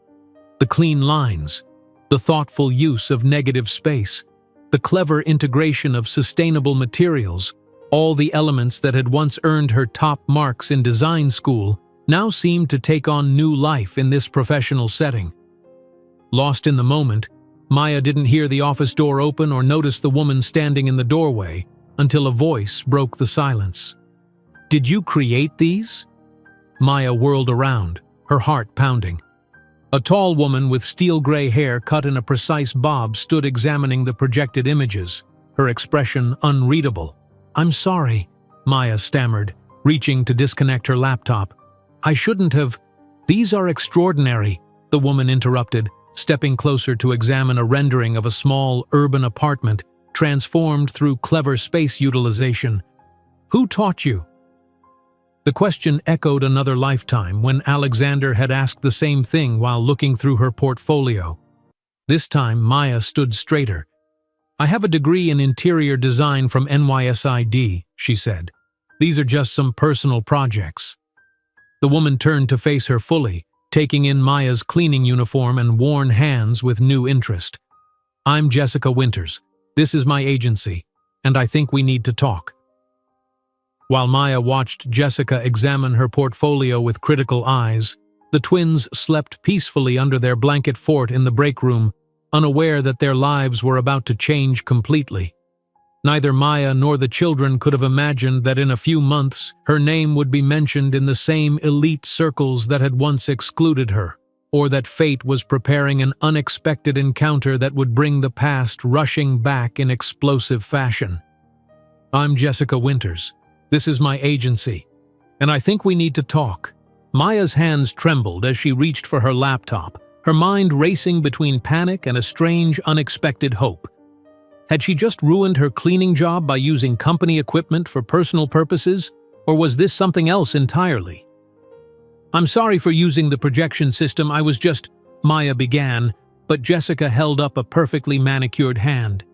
The clean lines, the thoughtful use of negative space, the clever integration of sustainable materials, all the elements that had once earned her top marks in design school, now seemed to take on new life in this professional setting. Lost in the moment, Maya didn't hear the office door open or notice the woman standing in the doorway until a voice broke the silence. Did you create these? Maya whirled around, her heart pounding. A tall woman with steel-gray hair cut in a precise bob stood examining the projected images, her expression unreadable. "I'm sorry," Maya stammered, reaching to disconnect her laptop. "I shouldn't have." "These are extraordinary," the woman interrupted, stepping closer to examine a rendering of a small urban apartment transformed through clever space utilization. "Who taught you?" The question echoed another lifetime when Alexander had asked the same thing while looking through her portfolio. This time, Maya stood straighter. "I have a degree in interior design from NYSID, she said. "These are just some personal projects." The woman turned to face her fully, taking in Maya's cleaning uniform and worn hands with new interest. "I'm Jessica Winters. This is my agency, and I think we need to talk." While Maya watched Jessica examine her portfolio with critical eyes, the twins slept peacefully under their blanket fort in the break room, unaware that their lives were about to change completely. Neither Maya nor the children could have imagined that in a few months her name would be mentioned in the same elite circles that had once excluded her, or that fate was preparing an unexpected encounter that would bring the past rushing back in explosive fashion. "I'm Jessica Winters. This is my agency, and I think we need to talk." Maya's hands trembled as she reached for her laptop, her mind racing between panic and a strange, unexpected hope. Had she just ruined her cleaning job by using company equipment for personal purposes, or was this something else entirely? "I'm sorry for using the projection system, I was just—" Maya began, but Jessica held up a perfectly manicured hand.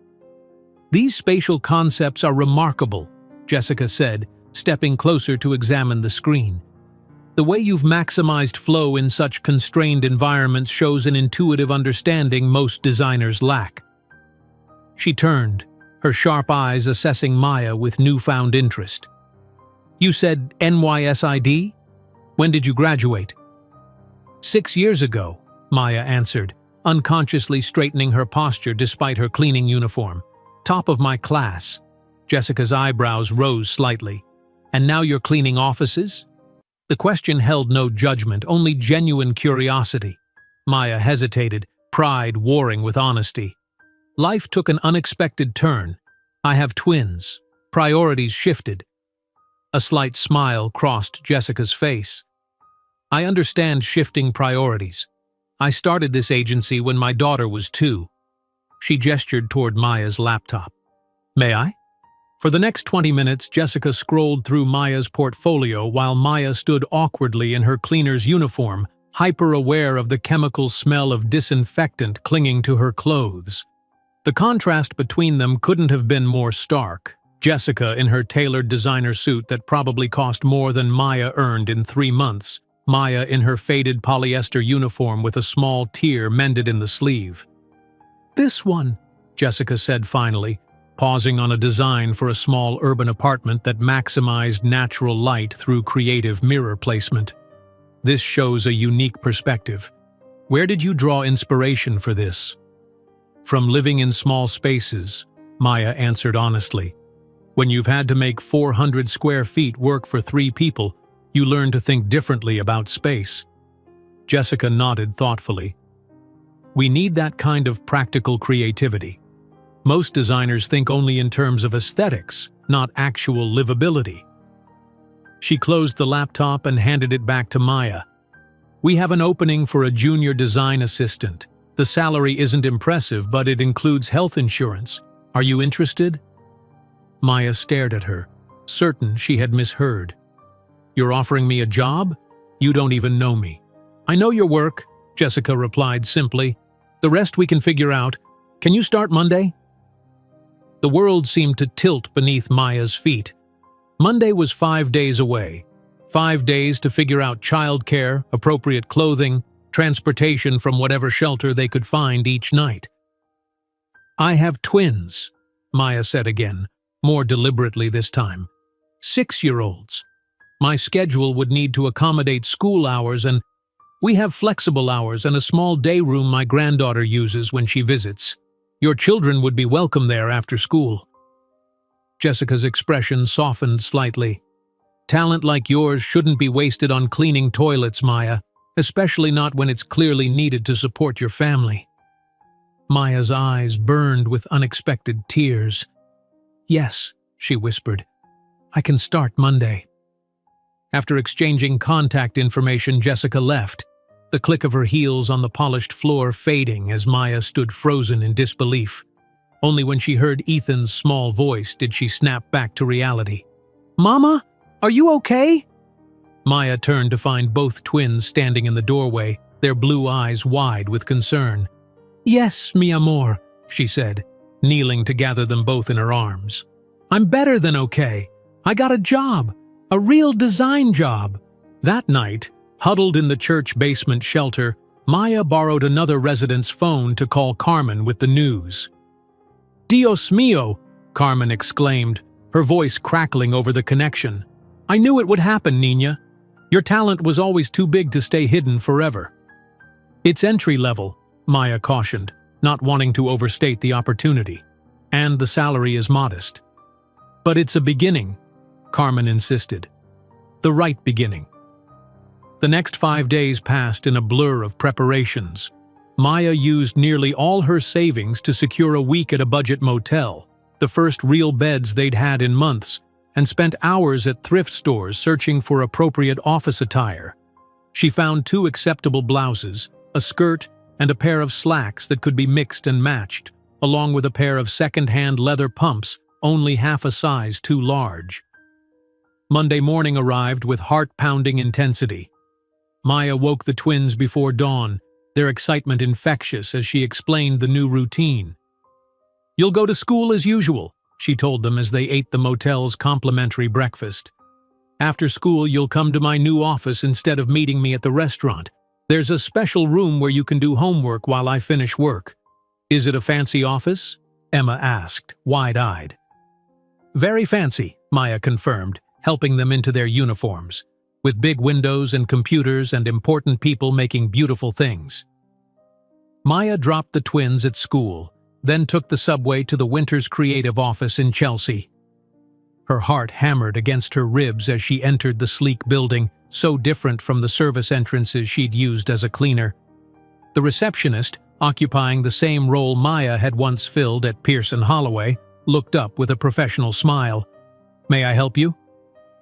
"These spatial concepts are remarkable," Jessica said, stepping closer to examine the screen. "The way you've maximized flow in such constrained environments shows an intuitive understanding most designers lack." She turned, her sharp eyes assessing Maya with newfound interest. "You said NYSID? When did you graduate?" 6 years ago, Maya answered, unconsciously straightening her posture despite her cleaning uniform. "Top of my class." Jessica's eyebrows rose slightly. "And now you're cleaning offices?" The question held no judgment, only genuine curiosity. Maya hesitated, pride warring with honesty. "Life took an unexpected turn. I have twins. Priorities shifted." A slight smile crossed Jessica's face. "I understand shifting priorities. I started this agency when my daughter was 2. She gestured toward Maya's laptop. "May I?" For the next 20 minutes, Jessica scrolled through Maya's portfolio while Maya stood awkwardly in her cleaner's uniform, hyper-aware of the chemical smell of disinfectant clinging to her clothes. The contrast between them couldn't have been more stark. Jessica in her tailored designer suit that probably cost more than Maya earned in 3 months, Maya in her faded polyester uniform with a small tear mended in the sleeve. "This one," Jessica said finally, pausing on a design for a small urban apartment that maximized natural light through creative mirror placement. "This shows a unique perspective. Where did you draw inspiration for this?" "From living in small spaces," Maya answered honestly. "When you've had to make 400 square feet work for 3 people, you learn to think differently about space." Jessica nodded thoughtfully. "We need that kind of practical creativity. Most designers think only in terms of aesthetics, not actual livability." She closed the laptop and handed it back to Maya. "We have an opening for a junior design assistant. The salary isn't impressive, but it includes health insurance. Are you interested?" Maya stared at her, certain she had misheard. "You're offering me a job? You don't even know me." "I know your work," Jessica replied simply. "The rest we can figure out. Can you start Monday?" The world seemed to tilt beneath Maya's feet. Monday was 5 days away. 5 days to figure out childcare, appropriate clothing, transportation from whatever shelter they could find each night. "I have twins," Maya said again, more deliberately this time. 6-year-olds. My schedule would need to accommodate school hours, and we have flexible hours and a small day room my granddaughter uses when she visits. Your children would be welcome there after school." Jessica's expression softened slightly. Talent like yours shouldn't be wasted on cleaning toilets, Maya, especially not when it's clearly needed to support your family. Maya's eyes burned with unexpected tears. Yes, she whispered. I can start Monday. After exchanging contact information, Jessica left, the click of her heels on the polished floor fading as Maya stood frozen in disbelief. Only when she heard Ethan's small voice did she snap back to reality. Mama, are you okay? Maya turned to find both twins standing in the doorway, their blue eyes wide with concern. Yes, mi amor, she said, kneeling to gather them both in her arms. I'm better than okay. I got a job, a real design job. That night, huddled in the church basement shelter, Maya borrowed another resident's phone to call Carmen with the news. Dios mío, Carmen exclaimed, her voice crackling over the connection. I knew it would happen, Nina. Your talent was always too big to stay hidden forever. It's entry level, Maya cautioned, not wanting to overstate the opportunity. And the salary is modest. But it's a beginning, Carmen insisted. The right beginning. The next 5 days passed in a blur of preparations. Maya used nearly all her savings to secure a week at a budget motel, the first real beds they'd had in months, and spent hours at thrift stores searching for appropriate office attire. She found 2 acceptable blouses, a skirt, and a pair of slacks that could be mixed and matched, along with a pair of second-hand leather pumps only half a size too large. Monday morning arrived with heart-pounding intensity. Maya woke the twins before dawn, their excitement infectious as she explained the new routine. You'll go to school as usual, she told them as they ate the motel's complimentary breakfast. After school, you'll come to my new office instead of meeting me at the restaurant. There's a special room where you can do homework while I finish work. Is it a fancy office? Emma asked, wide-eyed. Very fancy, Maya confirmed, helping them into their uniforms, with big windows and computers and important people making beautiful things. Maya dropped the twins at school, then took the subway to the Winters Creative office in Chelsea. Her heart hammered against her ribs as she entered the sleek building, so different from the service entrances she'd used as a cleaner. The receptionist, occupying the same role Maya had once filled at Pearson Holloway, looked up with a professional smile. May I help you?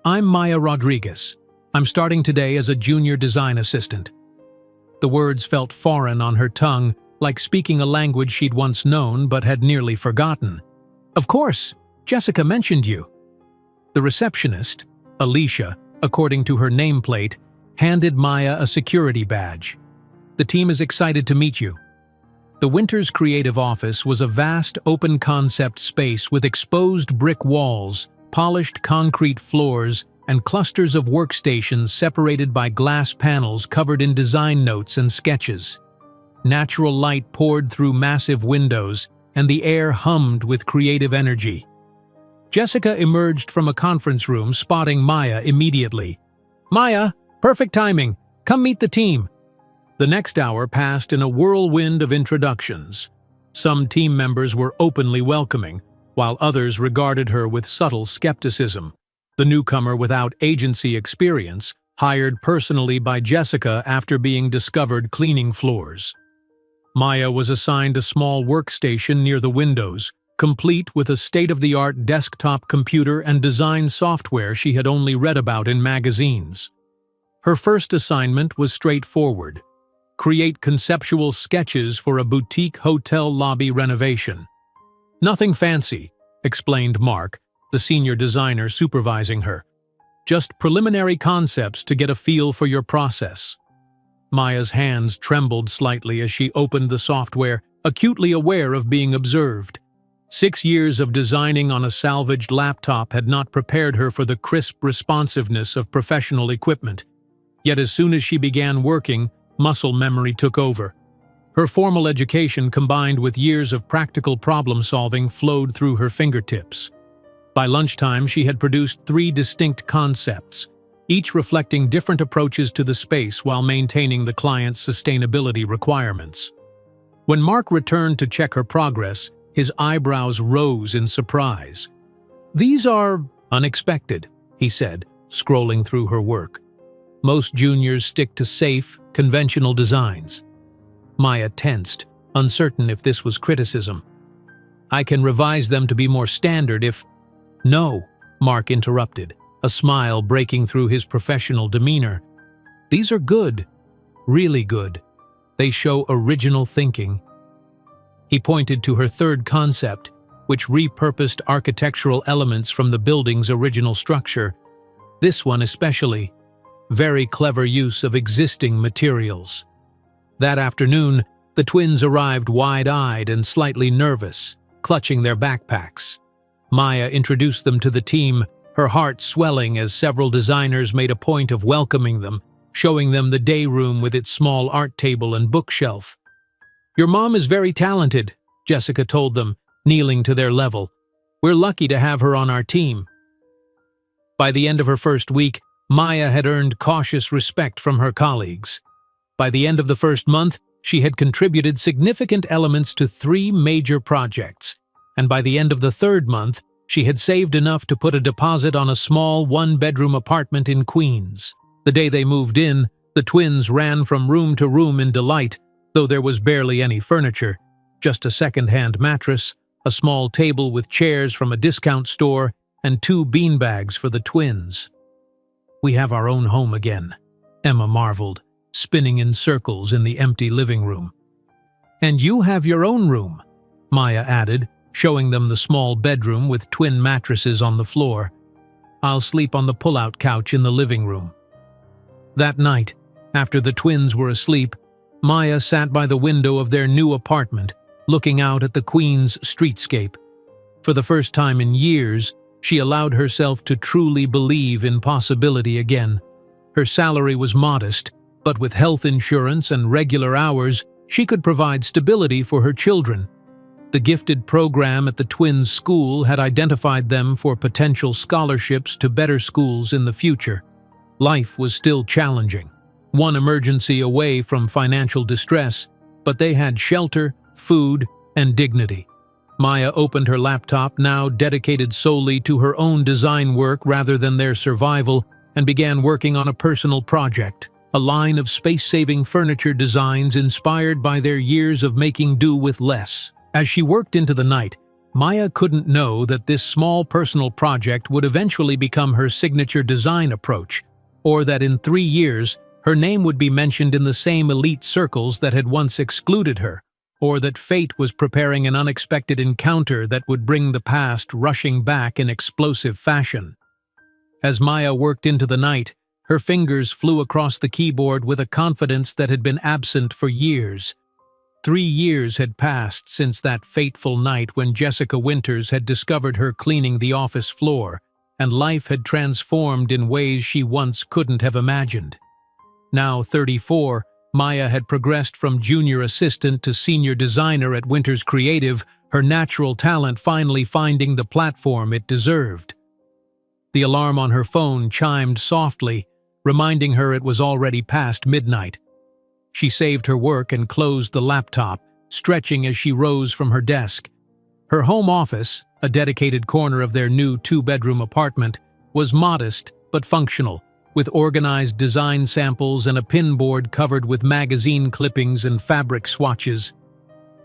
I'm Maya Rodriguez. I'm starting today as a junior design assistant. The words felt foreign on her tongue, like speaking a language she'd once known but had nearly forgotten. Of course, Jessica mentioned you. The receptionist, Alicia, according to her nameplate, handed Maya a security badge. The team is excited to meet you. The Winters Creative office was a vast open-concept space with exposed brick walls, polished concrete floors, and clusters of workstations separated by glass panels covered in design notes and sketches. Natural light poured through massive windows, and the air hummed with creative energy. Jessica emerged from a conference room, spotting Maya immediately. Maya, perfect timing. Come meet the team. The next hour passed in a whirlwind of introductions. Some team members were openly welcoming, while others regarded her with subtle skepticism. The newcomer without agency experience, hired personally by Jessica after being discovered cleaning floors. Maya was assigned a small workstation near the windows, complete with a state-of-the-art desktop computer and design software she had only read about in magazines. Her first assignment was straightforward: create conceptual sketches for a boutique hotel lobby renovation. Nothing fancy, explained Mark, the senior designer supervising her. Just preliminary concepts to get a feel for your process. Maya's hands trembled slightly as she opened the software, acutely aware of being observed. 6 years of designing on a salvaged laptop had not prepared her for the crisp responsiveness of professional equipment. Yet as soon as she began working, muscle memory took over. Her formal education combined with years of practical problem-solving flowed through her fingertips. By lunchtime, she had produced 3 distinct concepts, each reflecting different approaches to the space while maintaining the client's sustainability requirements. When Mark returned to check her progress, his eyebrows rose in surprise. "These are unexpected," he said, scrolling through her work. Most juniors stick to safe, conventional designs. Maya tensed, uncertain if this was criticism. I can revise them to be more standard if… No, Mark interrupted, a smile breaking through his professional demeanor. These are good, really good. They show original thinking. He pointed to her third concept, which repurposed architectural elements from the building's original structure. This one especially. Very clever use of existing materials. That afternoon, the twins arrived wide-eyed and slightly nervous, clutching their backpacks. Maya introduced them to the team, her heart swelling as several designers made a point of welcoming them, showing them the day room with its small art table and bookshelf. "Your mom is very talented," Jessica told them, kneeling to their level. "We're lucky to have her on our team." By the end of her first week, Maya had earned cautious respect from her colleagues. By the end of the first month, she had contributed significant elements to 3 major projects, and by the end of the third month, she had saved enough to put a deposit on a small one-bedroom apartment in Queens. The day they moved in, the twins ran from room to room in delight, though there was barely any furniture, just a second-hand mattress, a small table with chairs from a discount store, and 2 beanbags for the twins. "We have our own home again," Emma marveled, spinning in circles in the empty living room. "And you have your own room," Maya added, showing them the small bedroom with twin mattresses on the floor. "I'll sleep on the pull-out couch in the living room." That night, after the twins were asleep, Maya sat by the window of their new apartment, looking out at the Queens streetscape. For the first time in years, she allowed herself to truly believe in possibility again. Her salary was modest, but with health insurance and regular hours, she could provide stability for her children. The gifted program at the twins' school had identified them for potential scholarships to better schools in the future. Life was still challenging, one emergency away from financial distress, but they had shelter, food, and dignity. Maya opened her laptop, now dedicated solely to her own design work rather than their survival, and began working on a personal project, a line of space-saving furniture designs inspired by their years of making do with less. As she worked into the night, Maya couldn't know that this small personal project would eventually become her signature design approach, or that in 3 years, her name would be mentioned in the same elite circles that had once excluded her, or that fate was preparing an unexpected encounter that would bring the past rushing back in explosive fashion. As Maya worked into the night, her fingers flew across the keyboard with a confidence that had been absent for years. 3 years had passed since that fateful night when Jessica Winters had discovered her cleaning the office floor, and life had transformed in ways she once couldn't have imagined. Now 34, Maya had progressed from junior assistant to senior designer at Winters Creative, her natural talent finally finding the platform it deserved. The alarm on her phone chimed softly, reminding her it was already past midnight. She saved her work and closed the laptop, stretching as she rose from her desk. Her home office, a dedicated corner of their new 2-bedroom apartment, was modest but functional, with organized design samples and a pinboard covered with magazine clippings and fabric swatches.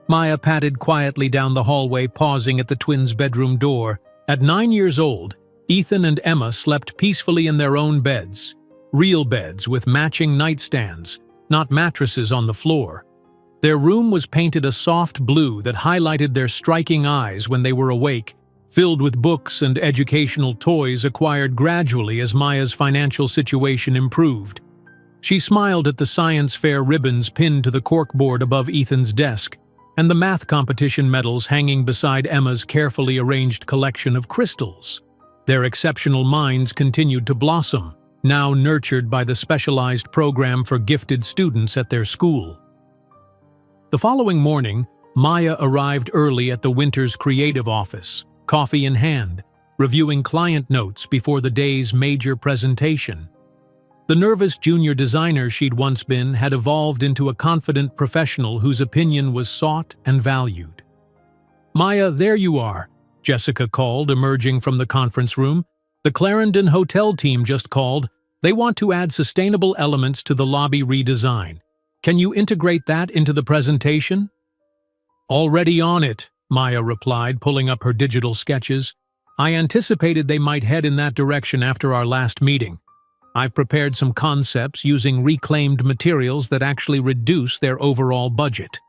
Maya padded quietly down the hallway, pausing at the twins' bedroom door. At 9 years old, Ethan and Emma slept peacefully in their own beds, real beds with matching nightstands, not mattresses on the floor. Their room was painted a soft blue that highlighted their striking eyes when they were awake, filled with books and educational toys acquired gradually as Maya's financial situation improved. She smiled at the science fair ribbons pinned to the corkboard above Ethan's desk, and the math competition medals hanging beside Emma's carefully arranged collection of crystals. Their exceptional minds continued to blossom, now nurtured by the specialized program for gifted students at their school. The following morning, Maya arrived early at the Winters Creative office, coffee in hand, reviewing client notes before the day's major presentation. The nervous junior designer she'd once been had evolved into a confident professional whose opinion was sought and valued. "Maya, there you are," Jessica called, emerging from the conference room. The Clarendon Hotel team just called. They want to add sustainable elements to the lobby redesign. Can you integrate that into the presentation? Already on it, Maya replied, pulling up her digital sketches. I anticipated they might head in that direction after our last meeting. I've prepared some concepts using reclaimed materials that actually reduce their overall budget.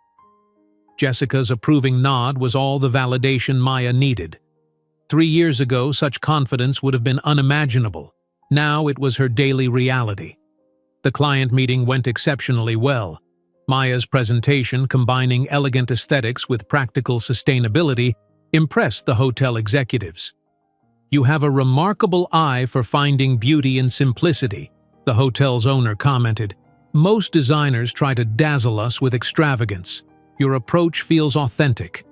Jessica's approving nod was all the validation Maya needed. 3 years ago, such confidence would have been unimaginable. Now it was her daily reality. The client meeting went exceptionally well. Maya's presentation, combining elegant aesthetics with practical sustainability, impressed the hotel executives. You have a remarkable eye for finding beauty in simplicity, the hotel's owner commented. Most designers try to dazzle us with extravagance. Your approach feels authentic.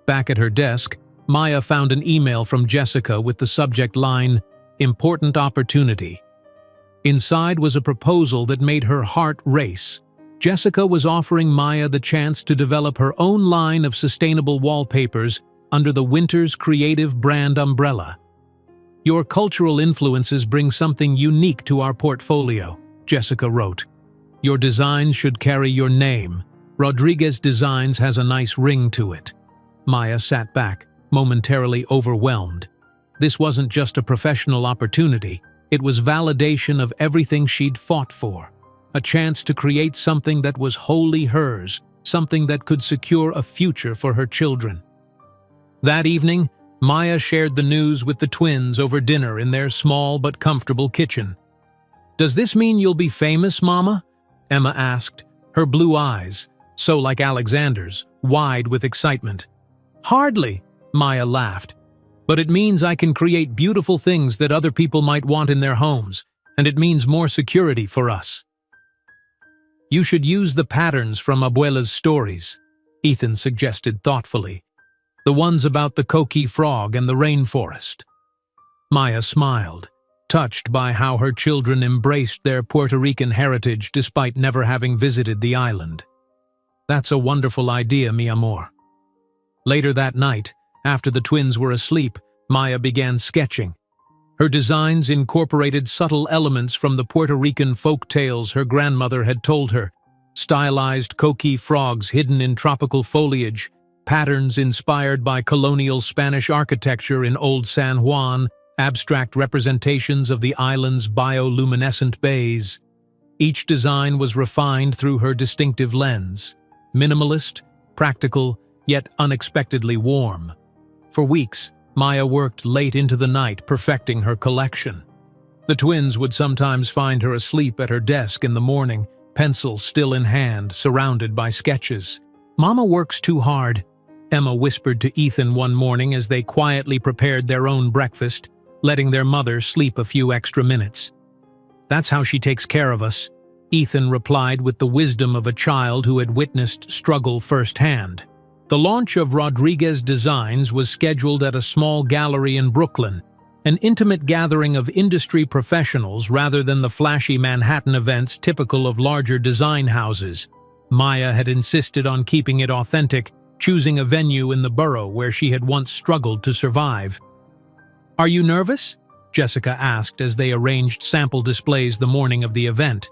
Back at her desk, Maya found an email from Jessica with the subject line, Important Opportunity. Inside was a proposal that made her heart race. Jessica was offering Maya the chance to develop her own line of sustainable wallpapers under the Winters Creative brand umbrella. Your cultural influences bring something unique to our portfolio, Jessica wrote. Your designs should carry your name. Rodriguez Designs has a nice ring to it. Maya sat back, momentarily overwhelmed. This wasn't just a professional opportunity, it was validation of everything she'd fought for. A chance to create something that was wholly hers, something that could secure a future for her children. That evening, Maya shared the news with the twins over dinner in their small but comfortable kitchen. Does this mean you'll be famous, Mama? Emma asked, her blue eyes, so like Alexander's, wide with excitement. Hardly, Maya laughed. But it means I can create beautiful things that other people might want in their homes, and it means more security for us. You should use the patterns from Abuela's stories, Ethan suggested thoughtfully. The ones about the coqui frog and the rainforest. Maya smiled, touched by how her children embraced their Puerto Rican heritage despite never having visited the island. That's a wonderful idea, mi amor. Later that night, after the twins were asleep, Maya began sketching. Her designs incorporated subtle elements from the Puerto Rican folk tales her grandmother had told her. Stylized coqui frogs hidden in tropical foliage, patterns inspired by colonial Spanish architecture in Old San Juan, abstract representations of the island's bioluminescent bays. Each design was refined through her distinctive lens. Minimalist, practical, yet unexpectedly warm. For weeks, Maya worked late into the night perfecting her collection. The twins would sometimes find her asleep at her desk in the morning, pencil still in hand, surrounded by sketches. Mama works too hard, Emma whispered to Ethan one morning as they quietly prepared their own breakfast, letting their mother sleep a few extra minutes. That's how she takes care of us, Ethan replied with the wisdom of a child who had witnessed struggle firsthand. The launch of Rodriguez Designs was scheduled at a small gallery in Brooklyn, an intimate gathering of industry professionals rather than the flashy Manhattan events typical of larger design houses. Maya had insisted on keeping it authentic, choosing a venue in the borough where she had once struggled to survive. Are you nervous? Jessica asked as they arranged sample displays the morning of the event.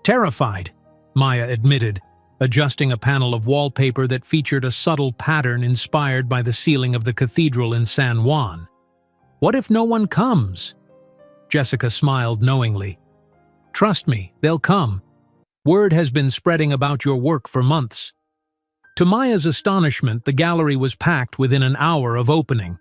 Terrified, Maya admitted, adjusting a panel of wallpaper that featured a subtle pattern inspired by the ceiling of the cathedral in San Juan. What if no one comes? Jessica smiled knowingly. Trust me, they'll come. Word has been spreading about your work for months. To Maya's astonishment, the gallery was packed within an hour of opening.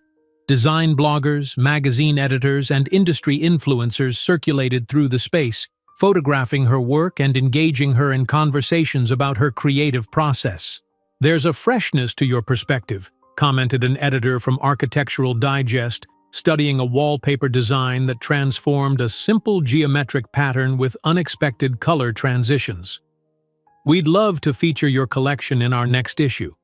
Design bloggers, magazine editors, and industry influencers circulated through the space, photographing her work and engaging her in conversations about her creative process. There's a freshness to your perspective, commented an editor from Architectural Digest, studying a wallpaper design that transformed a simple geometric pattern with unexpected color transitions. We'd love to feature your collection in our next issue.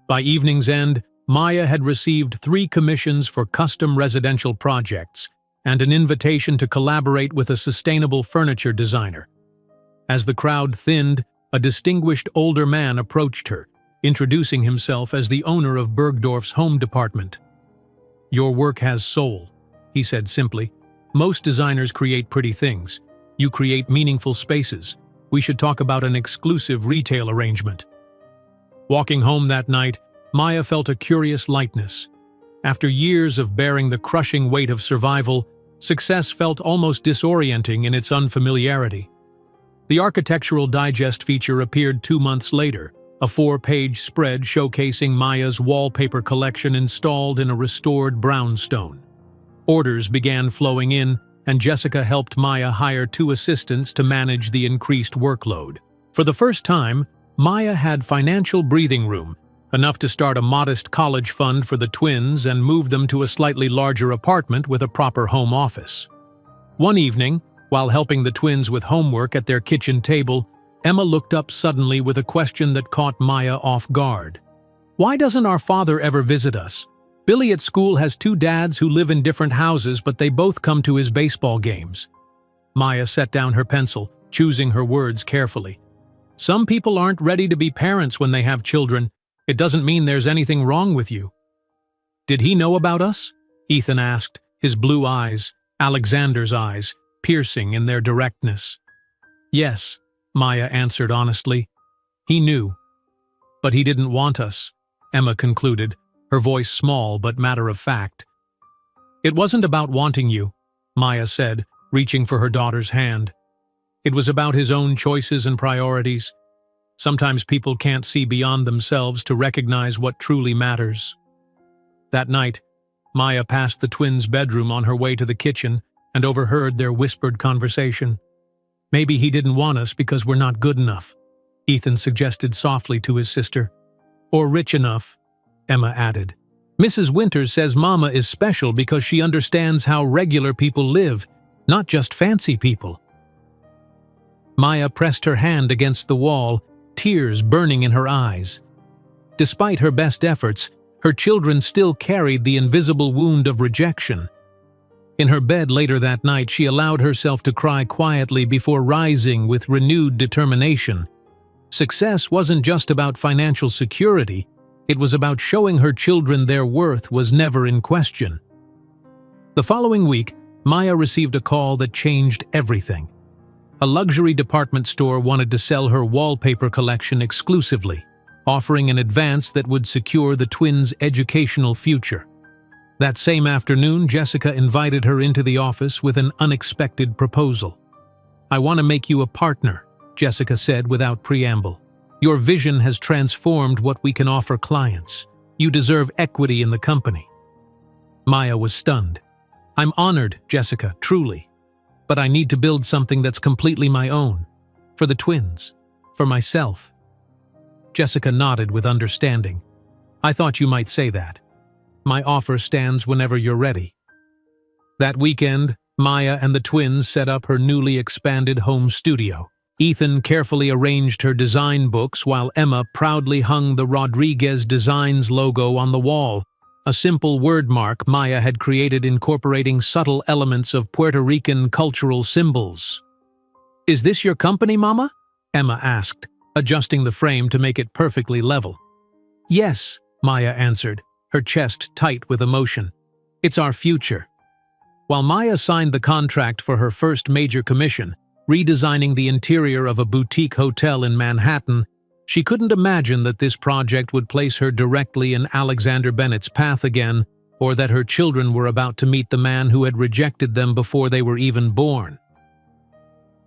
By evening's end, Maya had received 3 commissions for custom residential projects and an invitation to collaborate with a sustainable furniture designer. As the crowd thinned, a distinguished older man approached her, introducing himself as the owner of Bergdorf's home department. Your work has soul. he said simply. Most designers create pretty things. You create meaningful spaces. We should talk about an exclusive retail arrangement. Walking home that night, Maya felt a curious lightness. After years of bearing the crushing weight of survival, success felt almost disorienting in its unfamiliarity. The Architectural Digest feature appeared 2 months later, a 4-page spread showcasing Maya's wallpaper collection installed in a restored brownstone. Orders began flowing in, and Jessica helped Maya hire 2 assistants to manage the increased workload. For the first time, Maya had financial breathing room, enough to start a modest college fund for the twins and move them to a slightly larger apartment with a proper home office. One evening, while helping the twins with homework at their kitchen table, Emma looked up suddenly with a question that caught Maya off guard. "Why doesn't our father ever visit us? Billy at school has 2 dads who live in different houses, but they both come to his baseball games." Maya set down her pencil, choosing her words carefully. "Some people aren't ready to be parents when they have children. It doesn't mean there's anything wrong with you." "Did he know about us?" Ethan asked, his blue eyes, Alexander's eyes, piercing in their directness. "Yes," Maya answered honestly. "He knew. But he didn't want us," Emma concluded, her voice small but matter-of-fact. "It wasn't about wanting you," Maya said, reaching for her daughter's hand. "It was about his own choices and priorities. Sometimes people can't see beyond themselves to recognize what truly matters." That night, Maya passed the twins' bedroom on her way to the kitchen and overheard their whispered conversation. "Maybe he didn't want us because we're not good enough," Ethan suggested softly to his sister. "Or rich enough," Emma added. "Mrs. Winters says Mama is special because she understands how regular people live, not just fancy people." Maya pressed her hand against the wall, tears burning in her eyes. Despite her best efforts, her children still carried the invisible wound of rejection. In her bed later that night, she allowed herself to cry quietly before rising with renewed determination. Success wasn't just about financial security, it was about showing her children their worth was never in question. The following week, Maya received a call that changed everything. A luxury department store wanted to sell her wallpaper collection exclusively, offering an advance that would secure the twins' educational future. That same afternoon, Jessica invited her into the office with an unexpected proposal. "I want to make you a partner," Jessica said without preamble. "Your vision has transformed what we can offer clients. You deserve equity in the company." Maya was stunned. "I'm honored, Jessica, truly. But I need to build something that's completely my own. For the twins. For myself." Jessica nodded with understanding. "I thought you might say that. My offer stands whenever you're ready." That weekend, Maya and the twins set up her newly expanded home studio. Ethan carefully arranged her design books while Emma proudly hung the Rodriguez Designs logo on the wall, a simple wordmark Maya had created incorporating subtle elements of Puerto Rican cultural symbols. "Is this your company, Mama?" Emma asked, adjusting the frame to make it perfectly level. "Yes," Maya answered, her chest tight with emotion. "It's our future." While Maya signed the contract for her first major commission, redesigning the interior of a boutique hotel in Manhattan, she couldn't imagine that this project would place her directly in Alexander Bennett's path again, or that her children were about to meet the man who had rejected them before they were even born.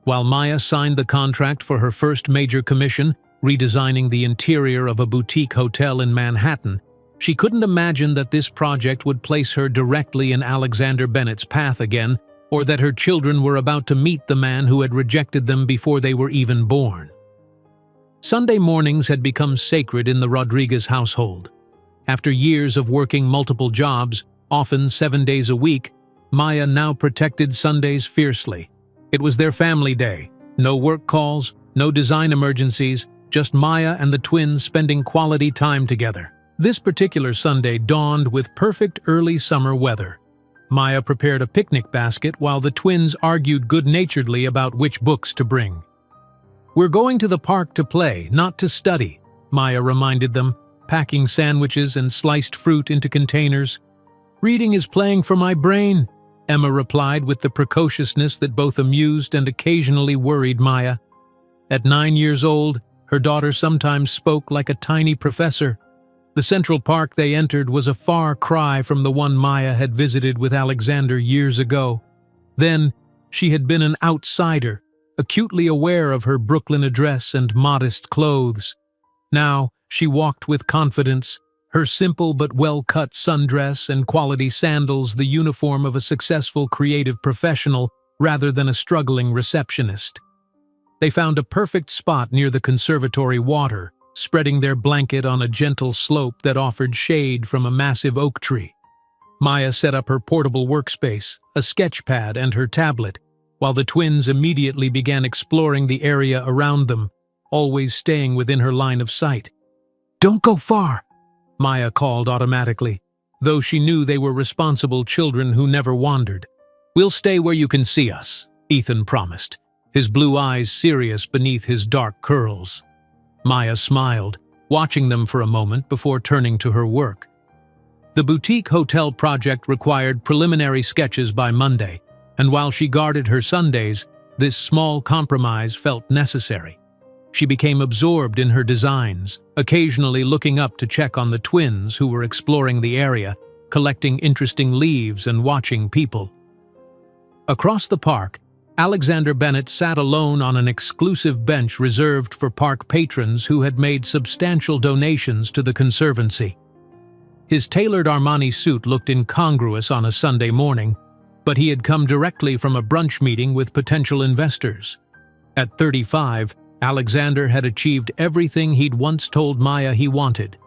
While Maya signed the contract for her first major commission, redesigning the interior of a boutique hotel in Manhattan, she couldn't imagine that this project would place her directly in Alexander Bennett's path again, or that her children were about to meet the man who had rejected them before they were even born. Sunday mornings had become sacred in the Rodriguez household. After years of working multiple jobs, often 7 days a week, Maya now protected Sundays fiercely. It was their family day. No work calls, no design emergencies, just Maya and the twins spending quality time together. This particular Sunday dawned with perfect early summer weather. Maya prepared a picnic basket while the twins argued good-naturedly about which books to bring. "We're going to the park to play, not to study," Maya reminded them, packing sandwiches and sliced fruit into containers. "Reading is playing for my brain," Emma replied with the precociousness that both amused and occasionally worried Maya. At 9 years old, her daughter sometimes spoke like a tiny professor. The Central Park they entered was a far cry from the one Maya had visited with Alexander years ago. Then, she had been an outsider, acutely aware of her Brooklyn address and modest clothes. Now, she walked with confidence, her simple but well-cut sundress and quality sandals the uniform of a successful creative professional rather than a struggling receptionist. They found a perfect spot near the conservatory water, spreading their blanket on a gentle slope that offered shade from a massive oak tree. Maya set up her portable workspace, a sketch pad, and her tablet, while the twins immediately began exploring the area around them, always staying within her line of sight. "Don't go far," Maya called automatically, though she knew they were responsible children who never wandered. "We'll stay where you can see us," Ethan promised, his blue eyes serious beneath his dark curls. Maya smiled, watching them for a moment before turning to her work. The boutique hotel project required preliminary sketches by Monday, and while she guarded her Sundays, this small compromise felt necessary. She became absorbed in her designs, occasionally looking up to check on the twins who were exploring the area, collecting interesting leaves and watching people. Across the park, Alexander Bennett sat alone on an exclusive bench reserved for park patrons who had made substantial donations to the Conservancy. His tailored Armani suit looked incongruous on a Sunday morning, but he had come directly from a brunch meeting with potential investors. At 35, Alexander had achieved everything he'd once told Maya he wanted.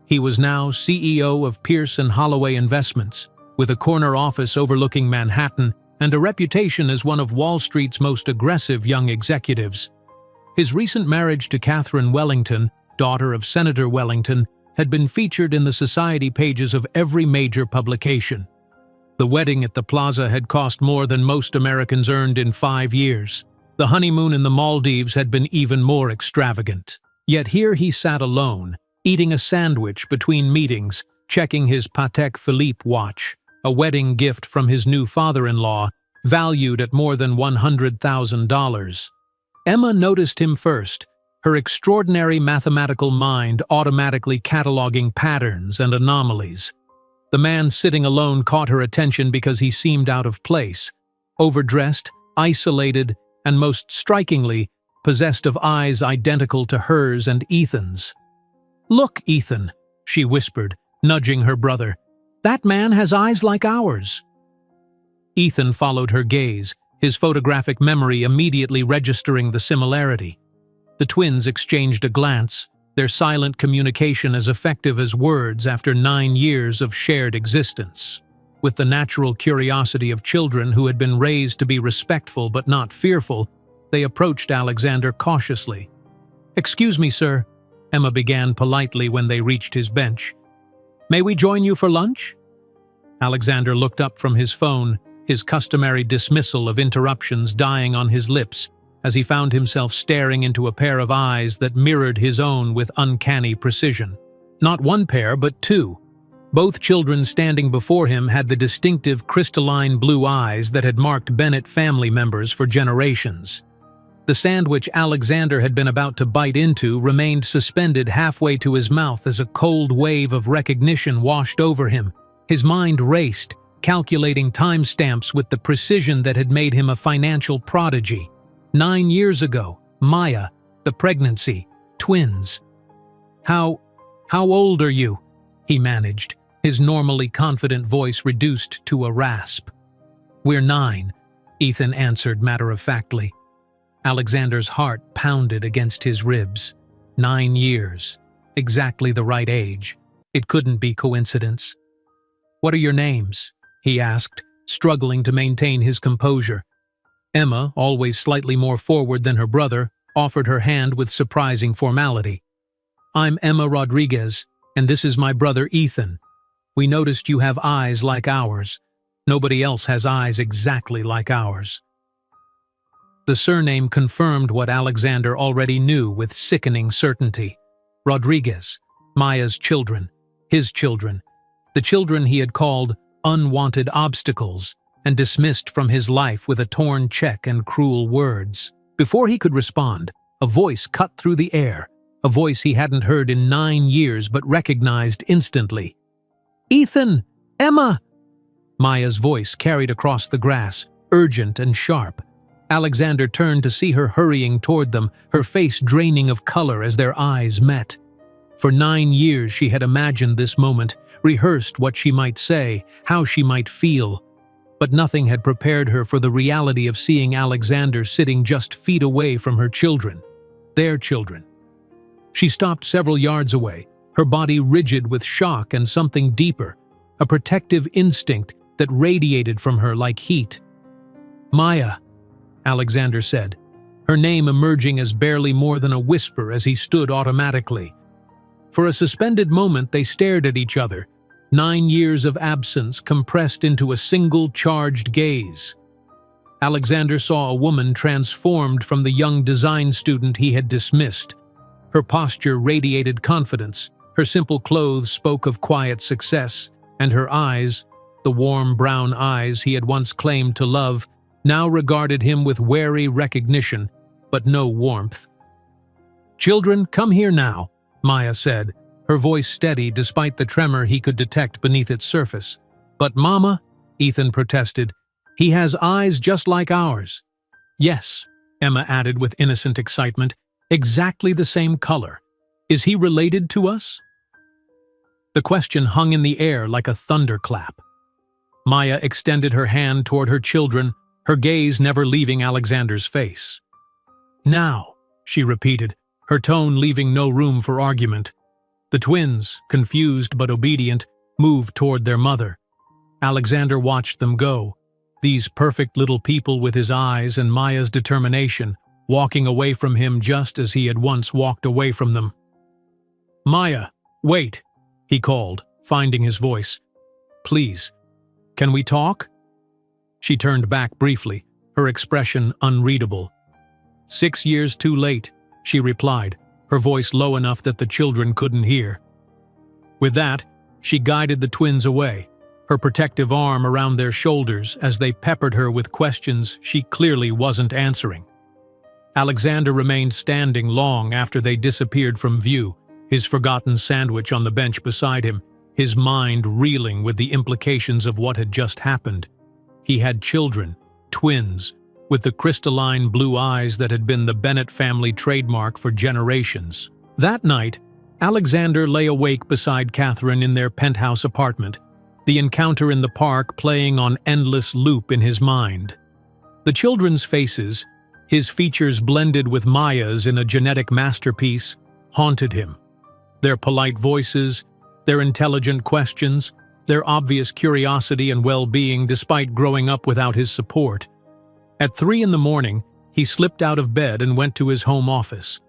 He was now CEO of Pierce & Holloway Investments, with a corner office overlooking Manhattan and a reputation as one of Wall Street's most aggressive young executives. His recent marriage to Catherine Wellington, daughter of Senator Wellington, had been featured in the society pages of every major publication. The wedding at the plaza had cost more than most Americans earned in 5 years. The honeymoon in the Maldives had been even more extravagant. Yet here he sat alone, eating a sandwich between meetings, checking his Patek Philippe watch, a wedding gift from his new father-in-law, valued at more than $100,000. Emma noticed him first, her extraordinary mathematical mind automatically cataloging patterns and anomalies. The man sitting alone caught her attention because he seemed out of place, overdressed, isolated, and most strikingly, possessed of eyes identical to hers and Ethan's. "Look, Ethan," she whispered, nudging her brother. "That man has eyes like ours." Ethan followed her gaze, his photographic memory immediately registering the similarity. The twins exchanged a glance, their silent communication as effective as words after 9 years of shared existence. With the natural curiosity of children who had been raised to be respectful but not fearful, they approached Alexander cautiously. "Excuse me, sir," Emma began politely when they reached his bench. "May we join you for lunch?" Alexander looked up from his phone, his customary dismissal of interruptions dying on his lips, as he found himself staring into a pair of eyes that mirrored his own with uncanny precision. Not one pair, but two. Both children standing before him had the distinctive crystalline blue eyes that had marked Bennett family members for generations. The sandwich Alexander had been about to bite into remained suspended halfway to his mouth as a cold wave of recognition washed over him. His mind raced, calculating timestamps with the precision that had made him a financial prodigy. 9 years ago, Maya, the pregnancy, twins. How old are you?" he managed, his normally confident voice reduced to a rasp. "We're 9, Ethan answered matter-of-factly. Alexander's heart pounded against his ribs. 9 years. Exactly the right age. It couldn't be coincidence. "What are your names?" he asked, struggling to maintain his composure. Emma, always slightly more forward than her brother, offered her hand with surprising formality. "I'm Emma Rodriguez, and this is my brother Ethan. We noticed you have eyes like ours. Nobody else has eyes exactly like ours." The surname confirmed what Alexander already knew with sickening certainty. Rodriguez, Maya's children, his children, the children he had called unwanted obstacles, and dismissed from his life with a torn check and cruel words. Before he could respond, a voice cut through the air, a voice he hadn't heard in 9 years but recognized instantly. "Ethan! Emma!" Maya's voice carried across the grass, urgent and sharp. Alexander turned to see her hurrying toward them, her face draining of color as their eyes met. For 9 years she had imagined this moment, rehearsed what she might say, how she might feel. But nothing had prepared her for the reality of seeing Alexander sitting just feet away from her children. Their children. She stopped several yards away, her body rigid with shock and something deeper, a protective instinct that radiated from her like heat. "Maya," Alexander said, her name emerging as barely more than a whisper as he stood automatically. For a suspended moment they stared at each other, 9 years of absence compressed into a single charged gaze. Alexander saw a woman transformed from the young design student he had dismissed. Her posture radiated confidence, her simple clothes spoke of quiet success, and her eyes, the warm brown eyes he had once claimed to love, now regarded him with wary recognition, but no warmth. "Children, come here now," Maya said, her voice steady despite the tremor he could detect beneath its surface. "But Mama," Ethan protested, "he has eyes just like ours." "Yes," Emma added with innocent excitement, "exactly the same color. Is he related to us?" The question hung in the air like a thunderclap. Maya extended her hand toward her children, her gaze never leaving Alexander's face. "Now," she repeated, her tone leaving no room for argument. The twins, confused but obedient, moved toward their mother. Alexander watched them go, these perfect little people with his eyes and Maya's determination, walking away from him just as he had once walked away from them. "Maya, wait," he called, finding his voice. "Please, can we talk?" She turned back briefly, her expression unreadable. "6 years too late," she replied, her voice low enough that the children couldn't hear. With that, she guided the twins away, her protective arm around their shoulders as they peppered her with questions she clearly wasn't answering. Alexander remained standing long after they disappeared from view, his forgotten sandwich on the bench beside him, his mind reeling with the implications of what had just happened. He had children, twins, with the crystalline blue eyes that had been the Bennett family trademark for generations. That night, Alexander lay awake beside Catherine in their penthouse apartment, the encounter in the park playing on endless loop in his mind. The children's faces, his features blended with Maya's in a genetic masterpiece, haunted him. Their polite voices, their intelligent questions, their obvious curiosity and well-being despite growing up without his support. At 3 in the morning, he slipped out of bed and went to his home office.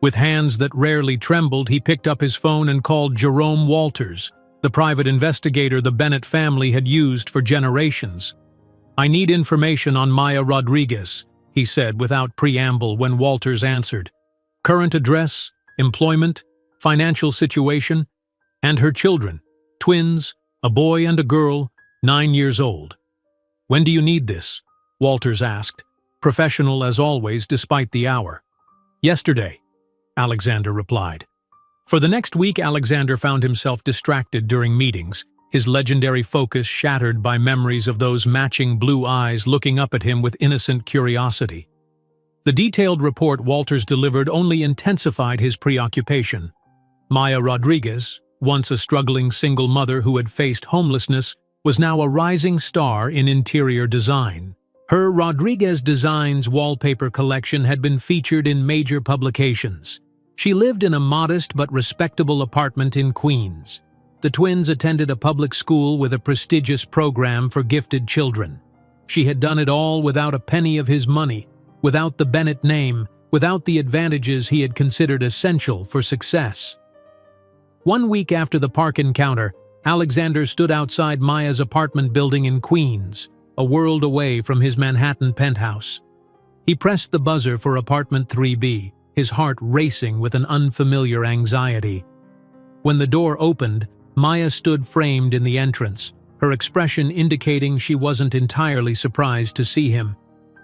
With hands that rarely trembled, he picked up his phone and called Jerome Walters, the private investigator the Bennett family had used for generations. "I need information on Maya Rodriguez," he said without preamble when Walters answered. "Current address, employment, financial situation, and her children, twins, a boy and a girl, 9 years old." "When do you need this?" Walters asked, professional as always despite the hour. "Yesterday," Alexander replied. For the next week, Alexander found himself distracted during meetings, his legendary focus shattered by memories of those matching blue eyes looking up at him with innocent curiosity. The detailed report Walters delivered only intensified his preoccupation. Maya Rodriguez, once a struggling single mother who had faced homelessness, was now a rising star in interior design. Her Rodriguez Designs wallpaper collection had been featured in major publications. She lived in a modest but respectable apartment in Queens. The twins attended a public school with a prestigious program for gifted children. She had done it all without a penny of his money, without the Bennett name, without the advantages he had considered essential for success. 1 week after the park encounter, Alexander stood outside Maya's apartment building in Queens, a world away from his Manhattan penthouse. He pressed the buzzer for apartment 3B, his heart racing with an unfamiliar anxiety. When the door opened, Maya stood framed in the entrance, her expression indicating she wasn't entirely surprised to see him.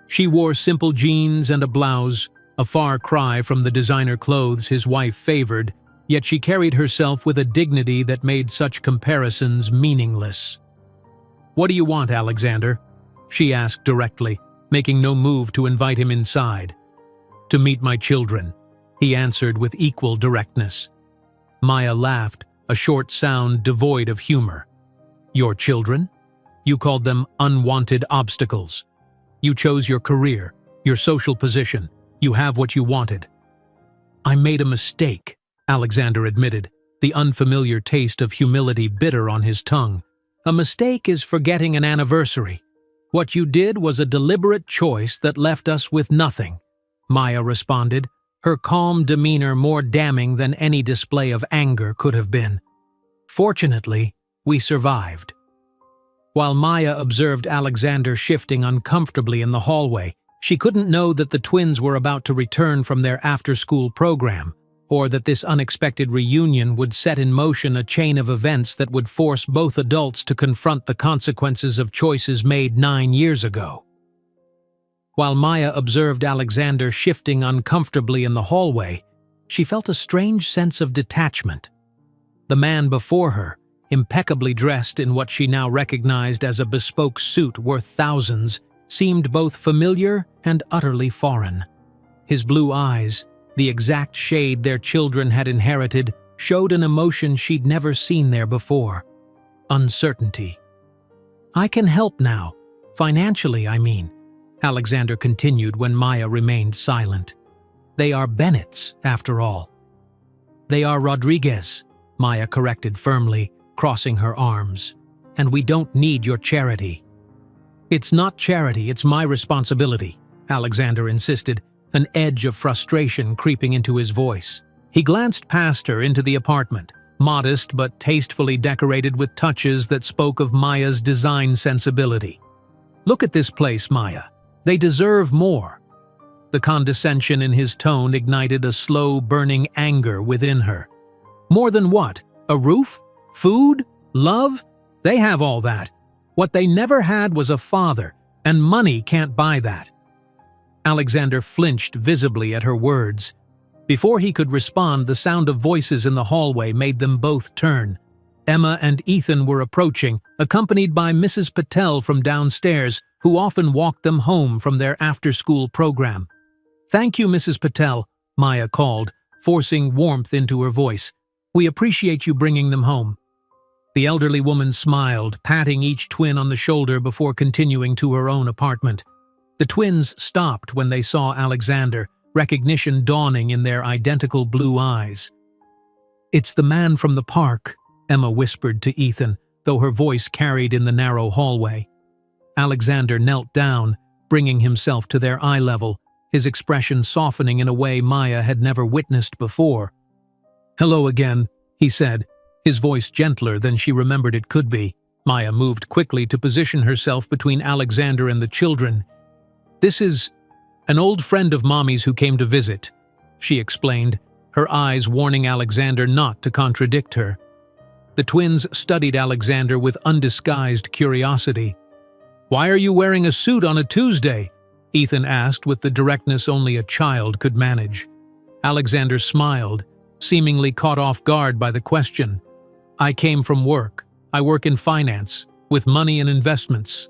She wore simple jeans and a blouse, a far cry from the designer clothes his wife favored, yet she carried herself with a dignity that made such comparisons meaningless. "What do you want, Alexander?" she asked directly, making no move to invite him inside. "To meet my children," he answered with equal directness. Maya laughed, a short sound devoid of humor. "Your children? You called them unwanted obstacles. You chose your career, your social position. You have what you wanted." "I made a mistake," Alexander admitted, the unfamiliar taste of humility bitter on his tongue. "A mistake is forgetting an anniversary. What you did was a deliberate choice that left us with nothing," Maya responded, her calm demeanor more damning than any display of anger could have been. "Fortunately, we survived." While Maya observed Alexander shifting uncomfortably in the hallway, she couldn't know that the twins were about to return from their after-school program, or that this unexpected reunion would set in motion a chain of events that would force both adults to confront the consequences of choices made 9 years ago. While Maya observed Alexander shifting uncomfortably in the hallway, she felt a strange sense of detachment. The man before her, impeccably dressed in what she now recognized as a bespoke suit worth thousands, seemed both familiar and utterly foreign. His blue eyes, the exact shade their children had inherited, showed an emotion she'd never seen there before: uncertainty. "I can help now, financially, I mean," Alexander continued when Maya remained silent. "They are Bennetts, after all." "They are Rodriguez," Maya corrected firmly, crossing her arms. "And we don't need your charity." "It's not charity, it's my responsibility," Alexander insisted, an edge of frustration creeping into his voice. He glanced past her into the apartment, modest but tastefully decorated with touches that spoke of Maya's design sensibility. "Look at this place, Maya. They deserve more." The condescension in his tone ignited a slow, burning anger within her. "More than what? A roof? Food? Love? They have all that. What they never had was a father, and money can't buy that." Alexander flinched visibly at her words. Before he could respond, the sound of voices in the hallway made them both turn. Emma and Ethan were approaching, accompanied by Mrs. Patel from downstairs, who often walked them home from their after-school program. "Thank you, Mrs. Patel," Maya called, forcing warmth into her voice. "We appreciate you bringing them home." The elderly woman smiled, patting each twin on the shoulder before continuing to her own apartment. The twins stopped when they saw Alexander, recognition dawning in their identical blue eyes. "It's the man from the park," Emma whispered to Ethan, though her voice carried in the narrow hallway. Alexander knelt down, bringing himself to their eye level, his expression softening in a way Maya had never witnessed before. "Hello again," he said, his voice gentler than she remembered it could be. Maya moved quickly to position herself between Alexander and the children. "This is an old friend of Mommy's who came to visit," she explained, her eyes warning Alexander not to contradict her. The twins studied Alexander with undisguised curiosity. "Why are you wearing a suit on a Tuesday?" Ethan asked with the directness only a child could manage. Alexander smiled, seemingly caught off guard by the question. "I came from work. I work in finance, with money and investments."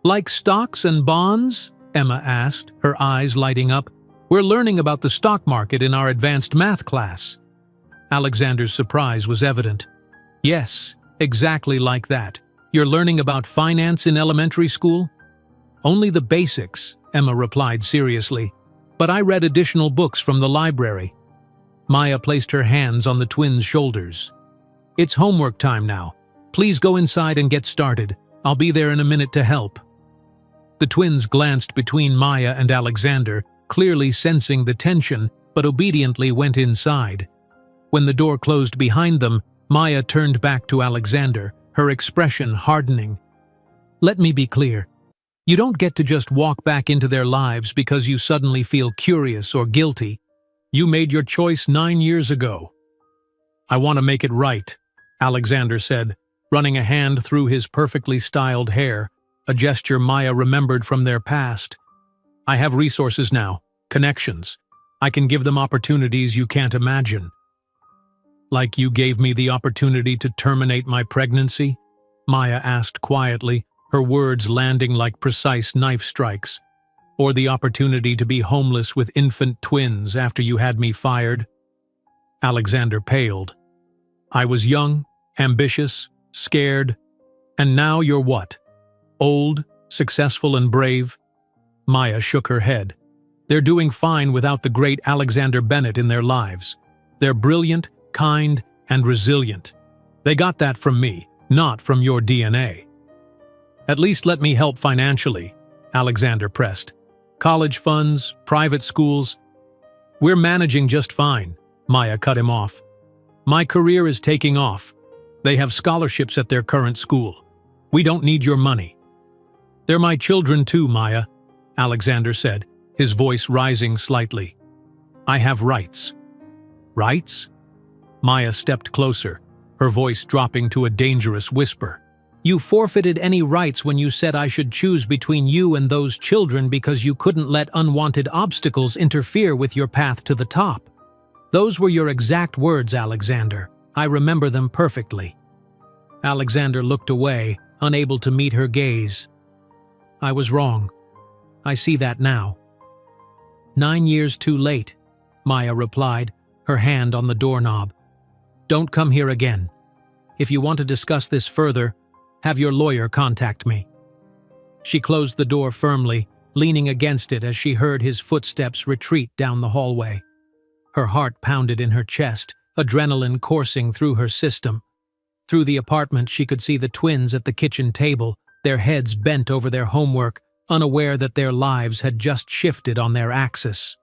"Like stocks and bonds?" Emma asked, her eyes lighting up. "We're learning about the stock market in our advanced math class." Alexander's surprise was evident. "Yes, exactly like that. You're learning about finance in elementary school?" "Only the basics," Emma replied seriously. "But I read additional books from the library." Maya placed her hands on the twins' shoulders. "It's homework time now. Please go inside and get started. I'll be there in a minute to help." The twins glanced between Maya and Alexander, clearly sensing the tension, but obediently went inside. When the door closed behind them, Maya turned back to Alexander, her expression hardening. "Let me be clear. You don't get to just walk back into their lives because you suddenly feel curious or guilty. You made your choice 9 years ago." "I want to make it right," Alexander said, running a hand through his perfectly styled hair, a gesture Maya remembered from their past. I have resources now, connections. I can give them opportunities you can't imagine. Like you gave me the opportunity to terminate my pregnancy? Maya asked quietly, her words landing like precise knife strikes. Or the opportunity to be homeless with infant twins after you had me fired? Alexander paled. I was young, ambitious, scared, and now you're what? Old, successful, and brave? Maya shook her head. They're doing fine without the great Alexander Bennett in their lives. They're brilliant, kind, and resilient. They got that from me, not from your DNA. At least let me help financially, Alexander pressed. College funds, private schools. We're managing just fine, Maya cut him off. My career is taking off. They have scholarships at their current school. We don't need your money. They're my children too, Maya, Alexander said, his voice rising slightly. I have rights. Rights? Maya stepped closer, her voice dropping to a dangerous whisper. You forfeited any rights when you said I should choose between you and those children because you couldn't let unwanted obstacles interfere with your path to the top. Those were your exact words, Alexander. I remember them perfectly. Alexander looked away, unable to meet her gaze. I was wrong. I see that now. 9 years too late, Maya replied, her hand on the doorknob. Don't come here again. If you want to discuss this further, have your lawyer contact me. She closed the door firmly, leaning against it as she heard his footsteps retreat down the hallway. Her heart pounded in her chest, adrenaline coursing through her system. Through the apartment, she could see the twins at the kitchen table, their heads bent over their homework, unaware that their lives had just shifted on their axis.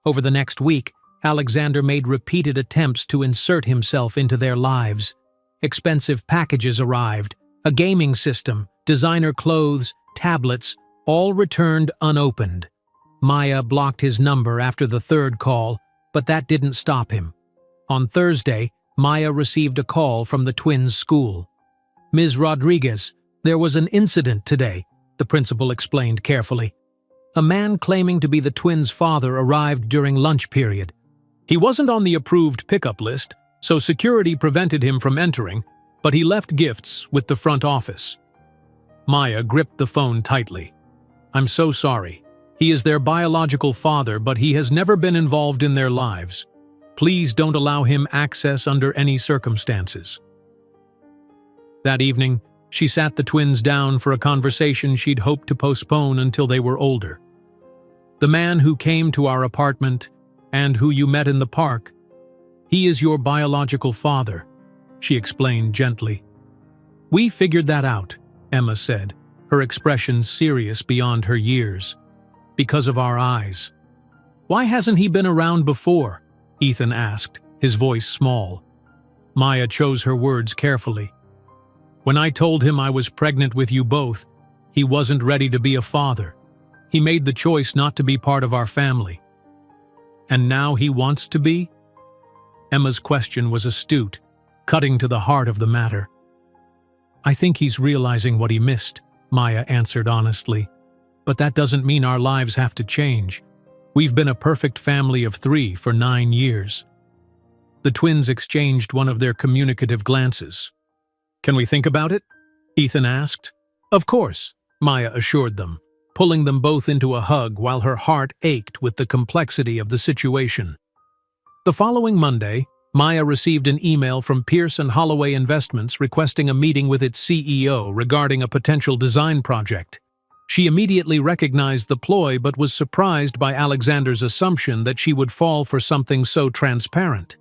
Over the next week, Alexander made repeated attempts to insert himself into their lives. Expensive packages arrived, a gaming system, designer clothes, tablets, all returned unopened. Maya blocked his number after the third call, but that didn't stop him. On Thursday, Maya received a call from the twins' school. Ms. Rodriguez, there was an incident today, the principal explained carefully. A man claiming to be the twins' father arrived during lunch period. He wasn't on the approved pickup list, so security prevented him from entering, but he left gifts with the front office. Maya gripped the phone tightly. I'm so sorry. He is their biological father, but he has never been involved in their lives. Please don't allow him access under any circumstances. That evening, she sat the twins down for a conversation she'd hoped to postpone until they were older. The man who came to our apartment and who you met in the park, he is your biological father, she explained gently. We figured that out, Emma said, her expression serious beyond her years. Because of our eyes. Why hasn't he been around before? Ethan asked, his voice small. Maya chose her words carefully. When I told him I was pregnant with you both, he wasn't ready to be a father. He made the choice not to be part of our family. And now he wants to be? Emma's question was astute, cutting to the heart of the matter. I think he's realizing what he missed, Maya answered honestly. But that doesn't mean our lives have to change. We've been a perfect family of 3 for 9 years. The twins exchanged one of their communicative glances. Can we think about it? Ethan asked. Of course, Maya assured them, pulling them both into a hug while her heart ached with the complexity of the situation. The following Monday, Maya received an email from Pierce & Holloway Investments requesting a meeting with its CEO regarding a potential design project. She immediately recognized the ploy but was surprised by Alexander's assumption that she would fall for something so transparent.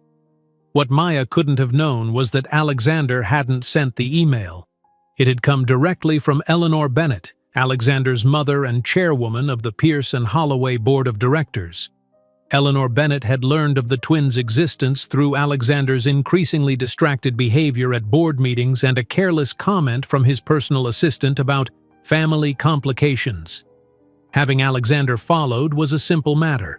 What Maya couldn't have known was that Alexander hadn't sent the email. It had come directly from Eleanor Bennett, Alexander's mother and chairwoman of the Pierce & Holloway Board of Directors. Eleanor Bennett had learned of the twins' existence through Alexander's increasingly distracted behavior at board meetings and a careless comment from his personal assistant about family complications. Having Alexander followed was a simple matter.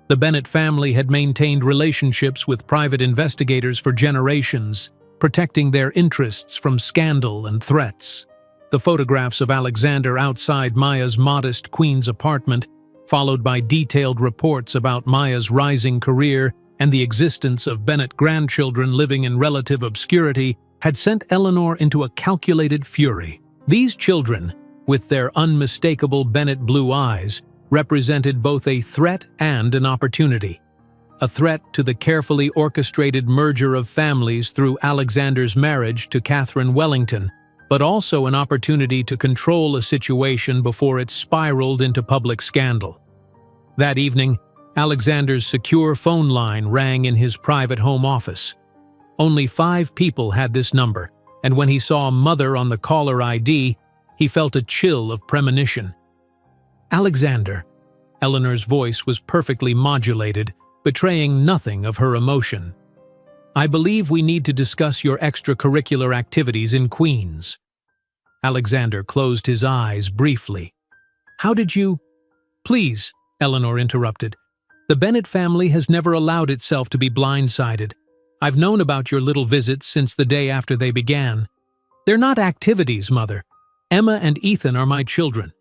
The Bennett family had maintained relationships with private investigators for generations, protecting their interests from scandal and threats. The photographs of Alexander outside Maya's modest Queens apartment, followed by detailed reports about Maya's rising career and the existence of Bennett grandchildren living in relative obscurity, had sent Eleanor into a calculated fury. These children, with their unmistakable Bennett blue eyes, represented both a threat and an opportunity. A threat to the carefully orchestrated merger of families through Alexander's marriage to Catherine Wellington, but also an opportunity to control a situation before it spiraled into public scandal. That evening, Alexander's secure phone line rang in his private home office. Only 5 people had this number, and when he saw Mother on the caller ID, he felt a chill of premonition. "Alexander." Eleanor's voice was perfectly modulated, betraying nothing of her emotion. "I believe we need to discuss your extracurricular activities in Queens." Alexander closed his eyes briefly. "How did you—" "Please," Eleanor interrupted. "The Bennett family has never allowed itself to be blindsided. I've known about your little visits since the day after they began. They're not activities, Mother. Emma and Ethan are my children."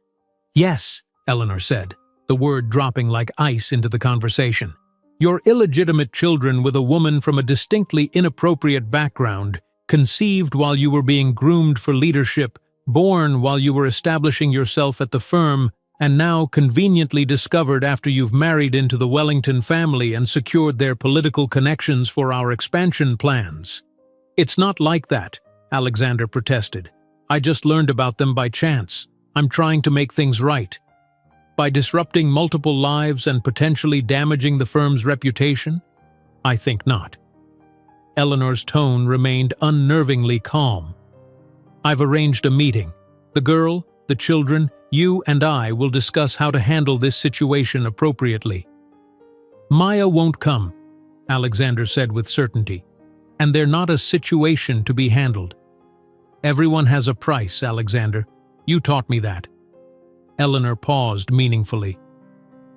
"Yes," Eleanor said, the word dropping like ice into the conversation. "Your illegitimate children with a woman from a distinctly inappropriate background, conceived while you were being groomed for leadership, born while you were establishing yourself at the firm, and now conveniently discovered after you've married into the Wellington family and secured their political connections for our expansion plans." "It's not like that," Alexander protested. "I just learned about them by chance. I'm trying to make things right." "By disrupting multiple lives and potentially damaging the firm's reputation? I think not." Eleanor's tone remained unnervingly calm. "I've arranged a meeting. The girl, the children, you and I will discuss how to handle this situation appropriately." "Maya won't come," Alexander said with certainty. "And they're not a situation to be handled." "Everyone has a price, Alexander. You taught me that." Eleanor paused meaningfully.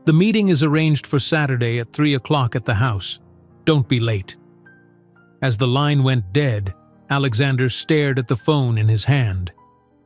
"The meeting is arranged for Saturday at 3 o'clock at the house. Don't be late." As the line went dead, Alexander stared at the phone in his hand.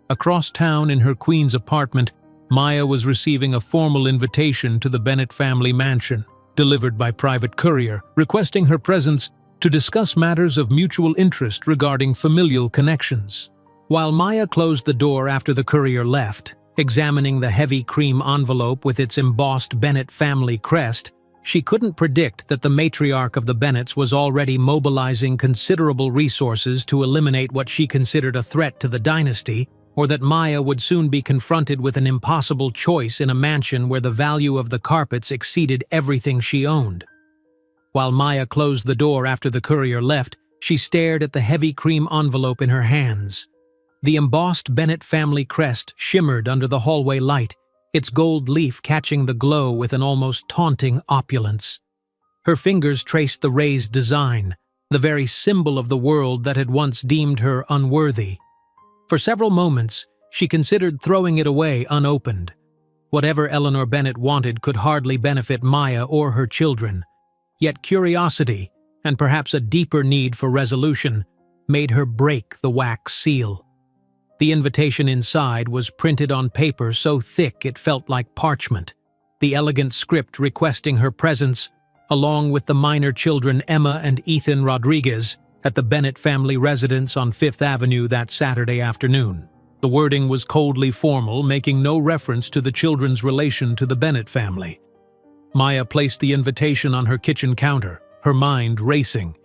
Across town in her Queens apartment, Maya was receiving a formal invitation to the Bennett family mansion, delivered by private courier, requesting her presence to discuss matters of mutual interest regarding familial connections. While Maya closed the door after the courier left, examining the heavy cream envelope with its embossed Bennett family crest, she couldn't predict that the matriarch of the Bennetts was already mobilizing considerable resources to eliminate what she considered a threat to the dynasty, or that Maya would soon be confronted with an impossible choice in a mansion where the value of the carpets exceeded everything she owned. While Maya closed the door after the courier left, she stared at the heavy cream envelope in her hands. The embossed Bennett family crest shimmered under the hallway light, its gold leaf catching the glow with an almost taunting opulence. Her fingers traced the raised design, the very symbol of the world that had once deemed her unworthy. For several moments, she considered throwing it away unopened. Whatever Eleanor Bennett wanted could hardly benefit Maya or her children. Yet curiosity, and perhaps a deeper need for resolution, made her break the wax seal. The invitation inside was printed on paper so thick it felt like parchment, the elegant script requesting her presence, along with the minor children Emma and Ethan Rodriguez, at the Bennett family residence on Fifth Avenue that Saturday afternoon. The wording was coldly formal, making no reference to the children's relation to the Bennett family. Maya placed the invitation on her kitchen counter, her mind racing.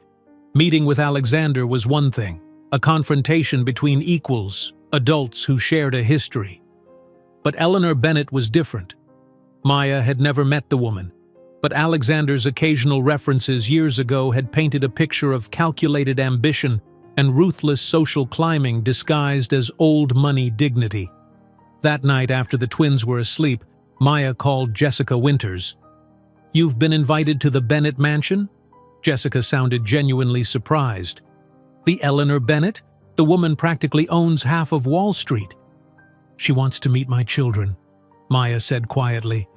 Meeting with Alexander was one thing, a confrontation between equals, adults who shared a history. But Eleanor Bennett was different. Maya had never met the woman, but Alexander's occasional references years ago had painted a picture of calculated ambition and ruthless social climbing disguised as old money dignity. That night after the twins were asleep, Maya called Jessica Winters. "You've been invited to the Bennett mansion?" Jessica sounded genuinely surprised. "The Eleanor Bennett? The woman practically owns half of Wall Street." "She wants to meet my children," Maya said quietly.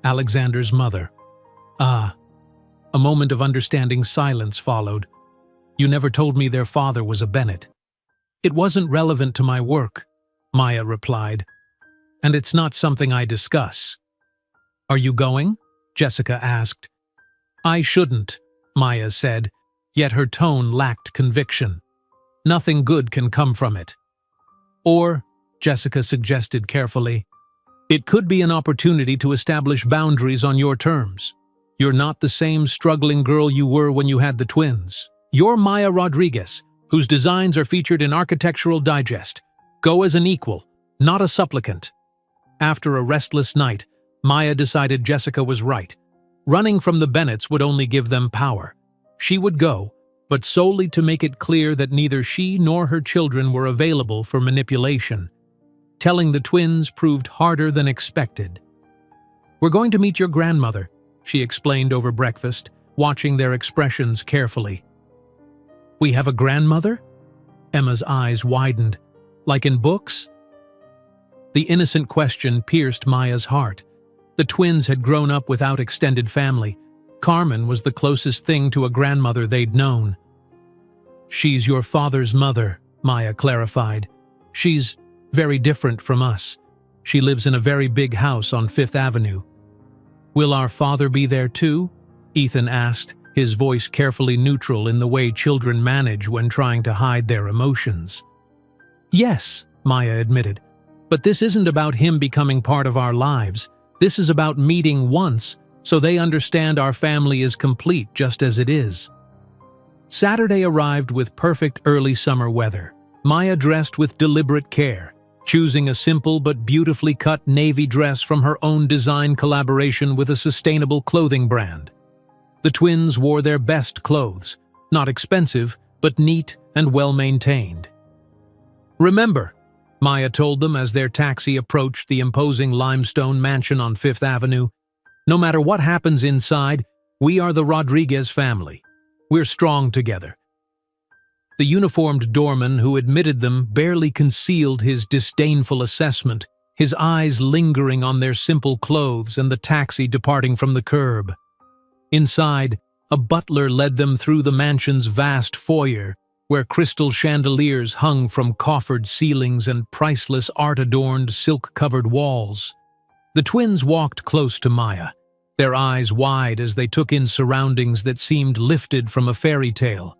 "Alexander's mother." "Ah." A moment of understanding silence followed. You never told me their father was a Bennett." "It wasn't relevant to my work," Maya replied, "and it's not something I discuss." "Are you going?" Jessica asked. "I shouldn't," Maya said, yet her tone lacked conviction. "Nothing good can come from it." "Or," Jessica suggested carefully, "it could be an opportunity to establish boundaries on your terms. You're not the same struggling girl you were when you had the twins. You're Maya Rodriguez, whose designs are featured in Architectural Digest. Go as an equal, not a supplicant." After a restless night, Maya decided Jessica was right. Running from the Bennetts would only give them power. She would go, but solely to make it clear that neither she nor her children were available for manipulation. Telling the twins proved harder than expected. "We're going to meet your grandmother," she explained over breakfast, watching their expressions carefully. "We have a grandmother?" Emma's eyes widened. "Like in books?" The innocent question pierced Maya's heart. The twins had grown up without extended family. Carmen was the closest thing to a grandmother they'd known. "She's your father's mother," Maya clarified. "She's very different from us. She lives in a very big house on Fifth Avenue." "Will our father be there too?" Ethan asked, his voice carefully neutral in the way children manage when trying to hide their emotions. "Yes," Maya admitted, "but this isn't about him becoming part of our lives. This is about meeting once, so they understand our family is complete just as it is." Saturday arrived with perfect early summer weather. Maya dressed with deliberate care, choosing a simple but beautifully cut navy dress from her own design collaboration with a sustainable clothing brand. The twins wore their best clothes, not expensive, but neat and well-maintained. "Remember," Maya told them as their taxi approached the imposing limestone mansion on Fifth Avenue, "no matter what happens inside, we are the Rodriguez family. We're strong together." The uniformed doorman who admitted them barely concealed his disdainful assessment, his eyes lingering on their simple clothes and the taxi departing from the curb. Inside, a butler led them through the mansion's vast foyer, where crystal chandeliers hung from coffered ceilings and priceless art-adorned, silk-covered walls. The twins walked close to Maya, their eyes wide as they took in surroundings that seemed lifted from a fairy tale.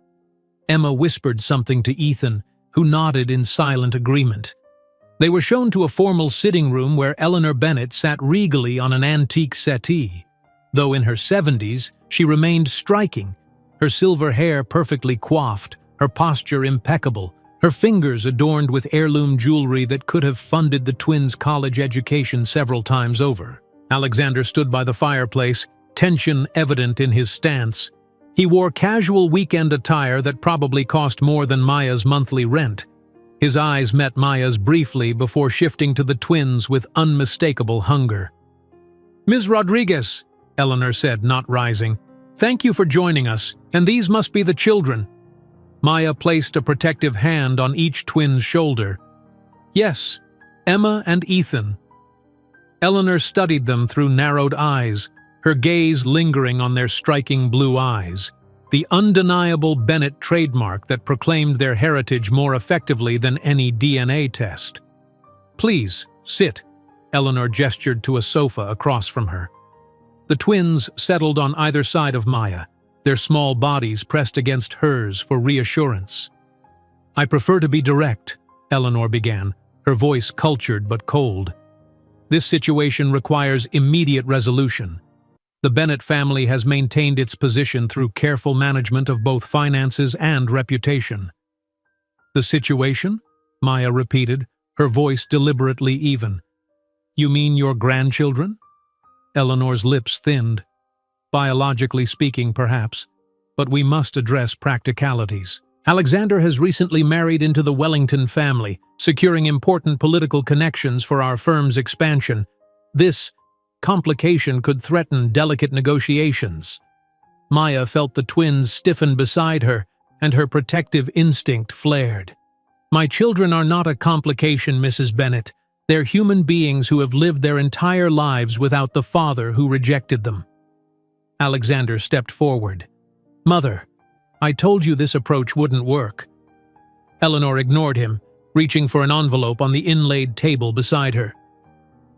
Emma whispered something to Ethan, who nodded in silent agreement. They were shown to a formal sitting room where Eleanor Bennett sat regally on an antique settee. Though in her 70s, she remained striking, her silver hair perfectly coiffed, her posture impeccable, her fingers adorned with heirloom jewelry that could have funded the twins' college education several times over. Alexander stood by the fireplace, tension evident in his stance. He wore casual weekend attire that probably cost more than Maya's monthly rent. His eyes met Maya's briefly before shifting to the twins with unmistakable hunger. "Ms. Rodriguez," Eleanor said, not rising, "thank you for joining us, and these must be the children." Maya placed a protective hand on each twin's shoulder. "Yes, Emma and Ethan." Eleanor studied them through narrowed eyes, her gaze lingering on their striking blue eyes, the undeniable Bennett trademark that proclaimed their heritage more effectively than any DNA test. "Please, sit," Eleanor gestured to a sofa across from her. The twins settled on either side of Maya, their small bodies pressed against hers for reassurance. "I prefer to be direct," Eleanor began, her voice cultured but cold. "This situation requires immediate resolution. The Bennett family has maintained its position through careful management of both finances and reputation." "The situation?" Maya repeated, her voice deliberately even. "You mean your grandchildren?" Eleanor's lips thinned. "Biologically speaking, perhaps, but we must address practicalities. Alexander has recently married into the Wellington family, securing important political connections for our firm's expansion. This complication could threaten delicate negotiations." Maya felt the twins stiffen beside her, and her protective instinct flared. "My children are not a complication, Mrs. Bennett. They're human beings who have lived their entire lives without the father who rejected them." Alexander stepped forward. "Mother, I told you this approach wouldn't work." Eleanor ignored him, reaching for an envelope on the inlaid table beside her.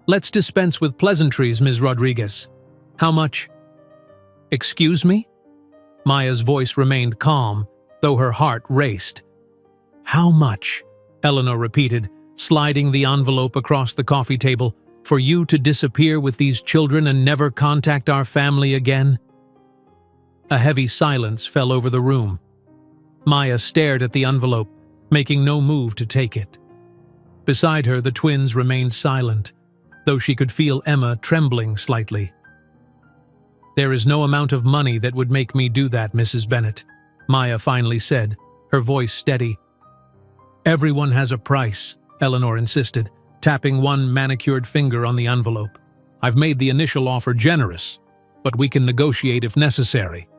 "Let's dispense with pleasantries, Ms. Rodriguez. How much?" "Excuse me?" Maya's voice remained calm, though her heart raced. "How much?" Eleanor repeated, sliding the envelope across the coffee table. "For you to disappear with these children and never contact our family again?" A heavy silence fell over the room. Maya stared at the envelope, making no move to take it. Beside her, the twins remained silent, though she could feel Emma trembling slightly. "There is no amount of money that would make me do that, Mrs. Bennet," Maya finally said, her voice steady. "Everyone has a price," Eleanor insisted, tapping one manicured finger on the envelope. "I've made the initial offer generous, but we can negotiate if necessary."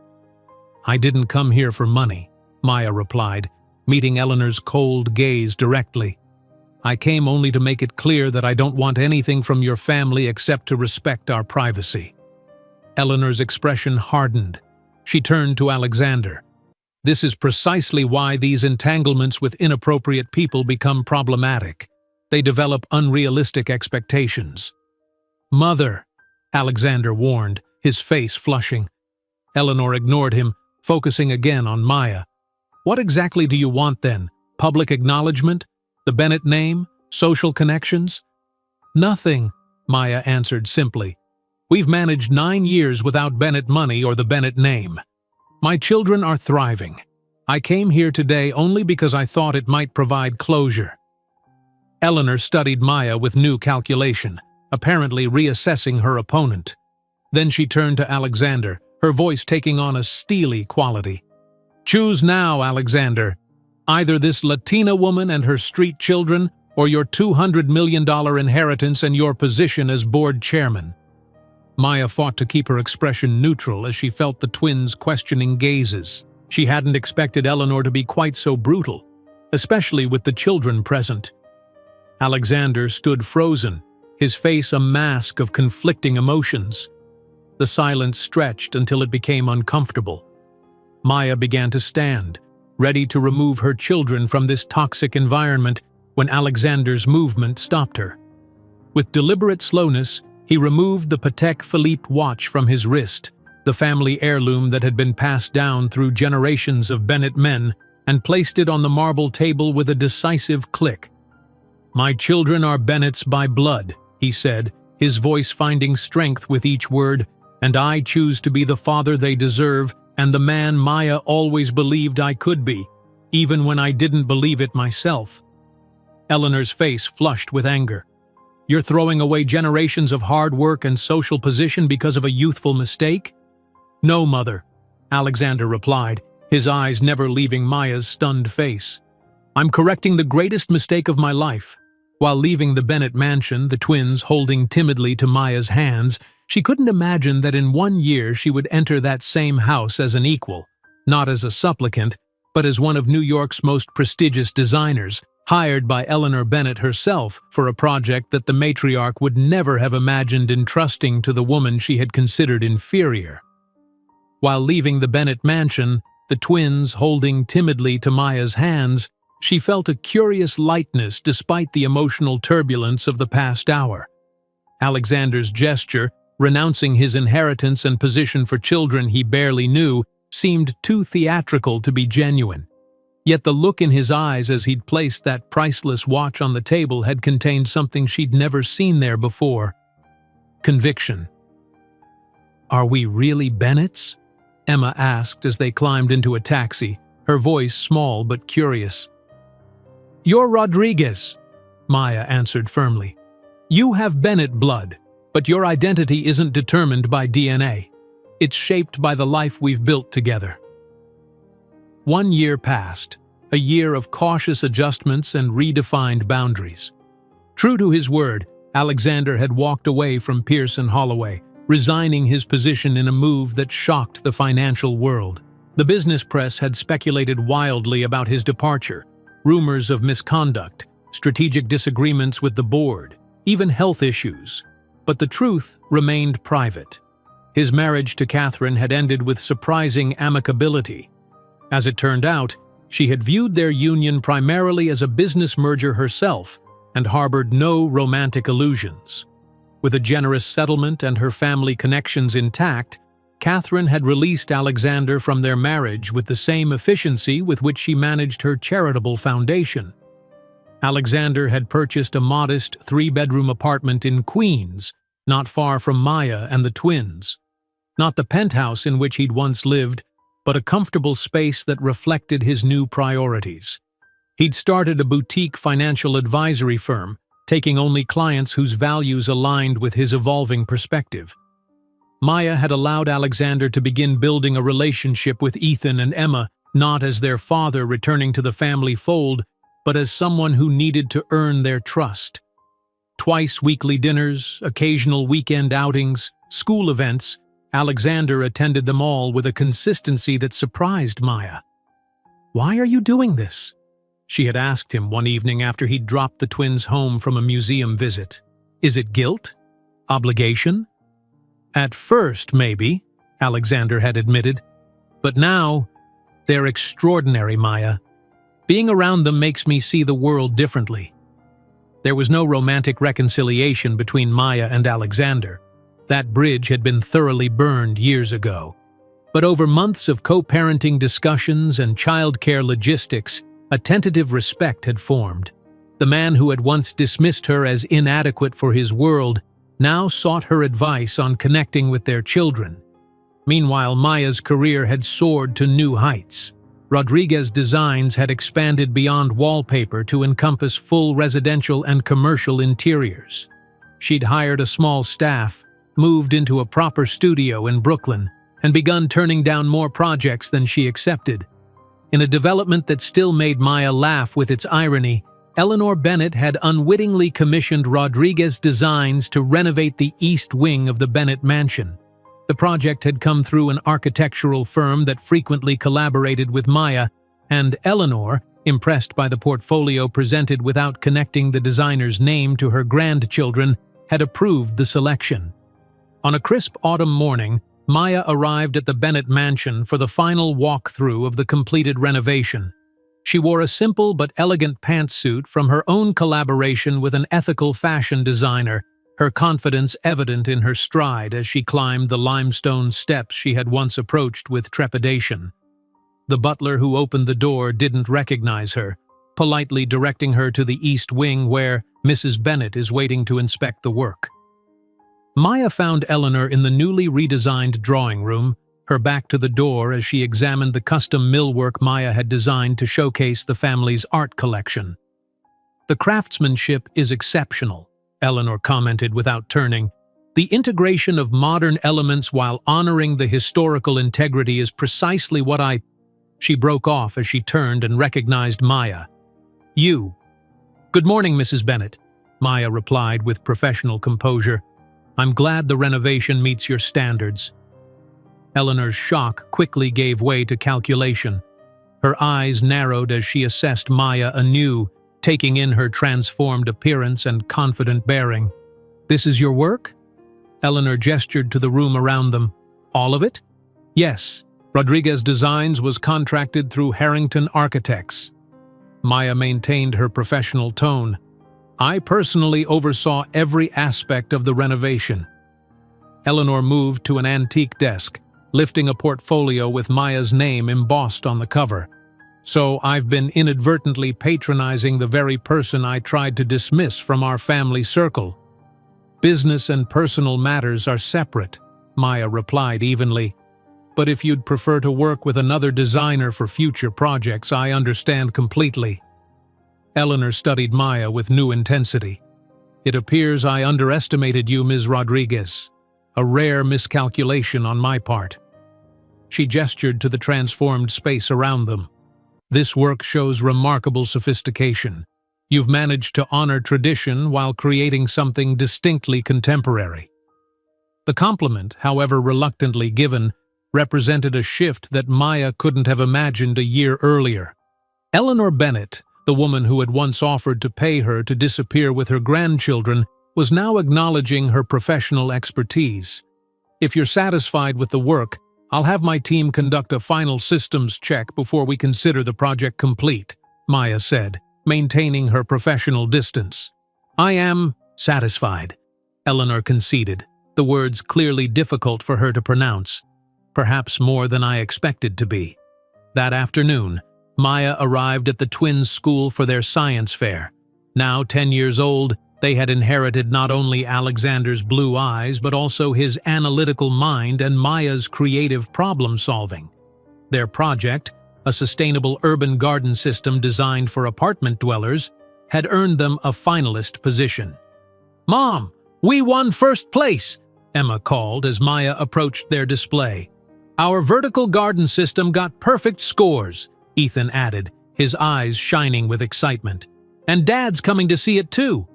"I didn't come here for money," Maya replied, meeting Eleanor's cold gaze directly. "I came only to make it clear that I don't want anything from your family except to respect our privacy." Eleanor's expression hardened. She turned to Alexander. "This is precisely why these entanglements with inappropriate people become problematic. They develop unrealistic expectations." "Mother," Alexander warned, his face flushing. Eleanor ignored him, focusing again on Maya. "What exactly do you want then? Public acknowledgement? The Bennet name? Social connections?" "Nothing," Maya answered simply. "We've managed 9 years without Bennet money or the Bennet name. My children are thriving. I came here today only because I thought it might provide closure." Eleanor studied Maya with new calculation, apparently reassessing her opponent. Then she turned to Alexander, her voice taking on a steely quality. "Choose now, Alexander. Either this Latina woman and her street children, or your $200 million inheritance and your position as board chairman." Maya fought to keep her expression neutral as she felt the twins' questioning gazes. She hadn't expected Eleanor to be quite so brutal, especially with the children present. Alexander stood frozen, his face a mask of conflicting emotions. The silence stretched until it became uncomfortable. Maya began to stand, ready to remove her children from this toxic environment when Alexander's movement stopped her. With deliberate slowness, he removed the Patek Philippe watch from his wrist, the family heirloom that had been passed down through generations of Bennet men, and placed it on the marble table with a decisive click. "My children are Bennets by blood," he said, his voice finding strength with each word, "and I choose to be the father they deserve and the man Maya always believed I could be, even when I didn't believe it myself." Eleanor's face flushed with anger. "You're throwing away generations of hard work and social position because of a youthful mistake?" "No, Mother," Alexander replied, his eyes never leaving Maya's stunned face. "I'm correcting the greatest mistake of my life." While leaving the Bennet mansion, the twins holding timidly to Maya's hands, she couldn't imagine that in 1 year she would enter that same house as an equal, not as a supplicant, but as one of New York's most prestigious designers, hired by Eleanor Bennet herself for a project that the matriarch would never have imagined entrusting to the woman she had considered inferior. While leaving the Bennet mansion, the twins holding timidly to Maya's hands, she felt a curious lightness despite the emotional turbulence of the past hour. Alexander's gesture, renouncing his inheritance and position for children he barely knew, seemed too theatrical to be genuine. Yet the look in his eyes as he'd placed that priceless watch on the table had contained something she'd never seen there before. Conviction. "Are we really Bennets?" Emma asked as they climbed into a taxi, her voice small but curious. "You're Rodriguez," Maya answered firmly. "You have Bennet blood, but your identity isn't determined by DNA. It's shaped by the life we've built together." 1 year passed, a year of cautious adjustments and redefined boundaries. True to his word, Alexander had walked away from Pearson Holloway, resigning his position in a move that shocked the financial world. The business press had speculated wildly about his departure, rumors of misconduct, strategic disagreements with the board, even health issues. But the truth remained private. His marriage to Catherine had ended with surprising amicability. As it turned out, she had viewed their union primarily as a business merger herself and harbored no romantic illusions. With a generous settlement and her family connections intact, Catherine had released Alexander from their marriage with the same efficiency with which she managed her charitable foundation. Alexander had purchased a modest three-bedroom apartment in Queens, not far from Maya and the twins. Not the penthouse in which he'd once lived, but a comfortable space that reflected his new priorities. He'd started a boutique financial advisory firm, taking only clients whose values aligned with his evolving perspective. Maya had allowed Alexander to begin building a relationship with Ethan and Emma, not as their father returning to the family fold, but as someone who needed to earn their trust. Twice weekly dinners, occasional weekend outings, school events, Alexander attended them all with a consistency that surprised Maya. "Why are you doing this?" she had asked him one evening after he'd dropped the twins home from a museum visit. "Is it guilt? Obligation?" "At first, maybe," Alexander had admitted. "But now, they're extraordinary, Maya. Being around them makes me see the world differently." There was no romantic reconciliation between Maya and Alexander. That bridge had been thoroughly burned years ago. But over months of co-parenting discussions and childcare logistics, a tentative respect had formed. The man who had once dismissed her as inadequate for his world now sought her advice on connecting with their children. Meanwhile, Maya's career had soared to new heights. Rodriguez Designs had expanded beyond wallpaper to encompass full residential and commercial interiors. She'd hired a small staff, moved into a proper studio in Brooklyn, and begun turning down more projects than she accepted. In a development that still made Maya laugh with its irony, Eleanor Bennett had unwittingly commissioned Rodriguez Designs to renovate the east wing of the Bennett mansion. The project had come through an architectural firm that frequently collaborated with Maya, and Eleanor, impressed by the portfolio presented without connecting the designer's name to her grandchildren, had approved the selection. On a crisp autumn morning, Maya arrived at the Bennett mansion for the final walkthrough of the completed renovation. She wore a simple but elegant pantsuit from her own collaboration with an ethical fashion designer, her confidence evident in her stride as she climbed the limestone steps she had once approached with trepidation. The butler who opened the door didn't recognize her, politely directing her to the east wing where Mrs. Bennett is waiting to inspect the work. Maya found Eleanor in the newly redesigned drawing room, her back to the door as she examined the custom millwork Maya had designed to showcase the family's art collection. "The craftsmanship is exceptional," Eleanor commented without turning. "The integration of modern elements while honoring the historical integrity is precisely what I—" She broke off as she turned and recognized Maya. "You." "Good morning, Mrs. Bennett," Maya replied with professional composure. "I'm glad the renovation meets your standards." Eleanor's shock quickly gave way to calculation. Her eyes narrowed as she assessed Maya anew, taking in her transformed appearance and confident bearing. "This is your work?" Eleanor gestured to the room around them. "All of it?" "Yes. Rodriguez Designs was contracted through Harrington Architects." Maya maintained her professional tone. "I personally oversaw every aspect of the renovation." Eleanor moved to an antique desk, lifting a portfolio with Maya's name embossed on the cover. "So I've been inadvertently patronizing the very person I tried to dismiss from our family circle." "Business and personal matters are separate," Maya replied evenly. "But if you'd prefer to work with another designer for future projects, I understand completely." Eleanor studied Maya with new intensity. "It appears I underestimated you, Ms. Rodriguez. A rare miscalculation on my part." She gestured to the transformed space around them. "This work shows remarkable sophistication. You've managed to honor tradition while creating something distinctly contemporary." The compliment, however reluctantly given, represented a shift that Maya couldn't have imagined a year earlier. Eleanor Bennett, the woman who had once offered to pay her to disappear with her grandchildren, was now acknowledging her professional expertise. "If you're satisfied with the work, I'll have my team conduct a final systems check before we consider the project complete, Maya said, maintaining her professional distance. I am satisfied, Eleanor conceded, the words clearly difficult for her to pronounce, perhaps more than I expected to be. That afternoon, Maya arrived at the twins' school for their science fair. Now 10 years old, they had inherited not only Alexander's blue eyes but also his analytical mind and Maya's creative problem-solving. Their project, a sustainable urban garden system designed for apartment dwellers, had earned them a finalist position. "Mom, we won first place!" Emma called as Maya approached their display. "Our vertical garden system got perfect scores," Ethan added, his eyes shining with excitement. "And Dad's coming to see it too."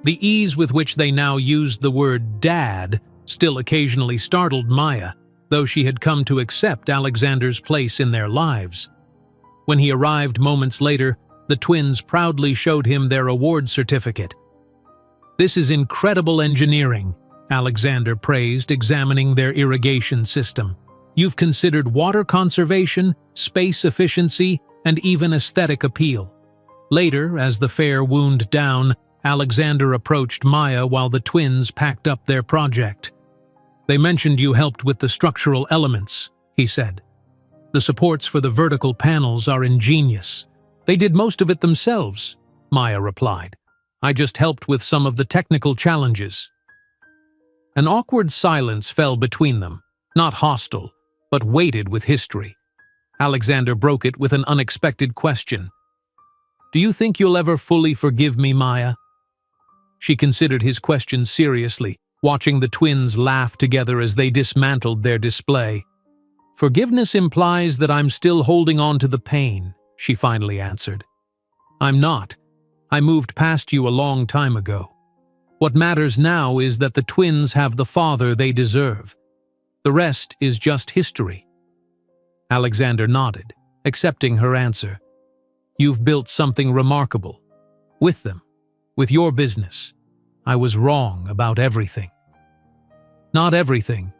The ease with which they now used the word "dad" still occasionally startled Maya, though she had come to accept Alexander's place in their lives. When he arrived moments later, the twins proudly showed him their award certificate. "This is incredible engineering," Alexander praised, examining their irrigation system. "You've considered water conservation, space efficiency, and even aesthetic appeal." Later, as the fair wound down, Alexander approached Maya while the twins packed up their project. "They mentioned you helped with the structural elements," he said. "The supports for the vertical panels are ingenious." "They did most of it themselves," Maya replied. "I just helped with some of the technical challenges." An awkward silence fell between them, not hostile, but weighted with history. Alexander broke it with an unexpected question. "Do you think you'll ever fully forgive me, Maya?" She considered his question seriously, watching the twins laugh together as they dismantled their display. "Forgiveness implies that I'm still holding on to the pain," she finally answered. "I'm not. I moved past you a long time ago. What matters now is that the twins have the father they deserve. The rest is just history." Alexander nodded, accepting her answer. "You've built something remarkable. With them. With your business. I was wrong about everything." "Not everything,"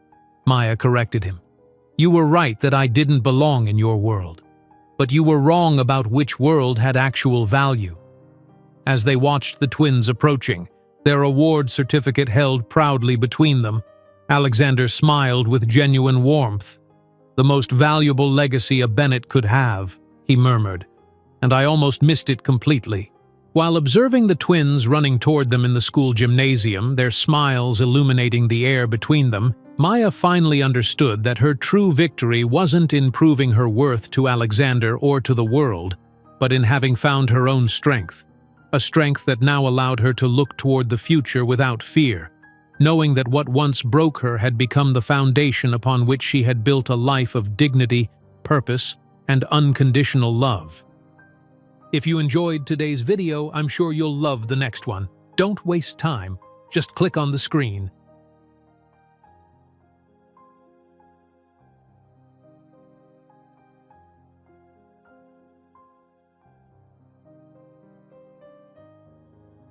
Maya corrected him. "You were right that I didn't belong in your world. But you were wrong about which world had actual value." As they watched the twins approaching, their award certificate held proudly between them, Alexander smiled with genuine warmth. "The most valuable legacy a Bennett could have," he murmured, "and I almost missed it completely." While observing the twins running toward them in the school gymnasium, their smiles illuminating the air between them, Maya finally understood that her true victory wasn't in proving her worth to Alexander or to the world, but in having found her own strength. A strength that now allowed her to look toward the future without fear, knowing that what once broke her had become the foundation upon which she had built a life of dignity, purpose, and unconditional love. If you enjoyed today's video, I'm sure you'll love the next one. Don't waste time. Just click on the screen.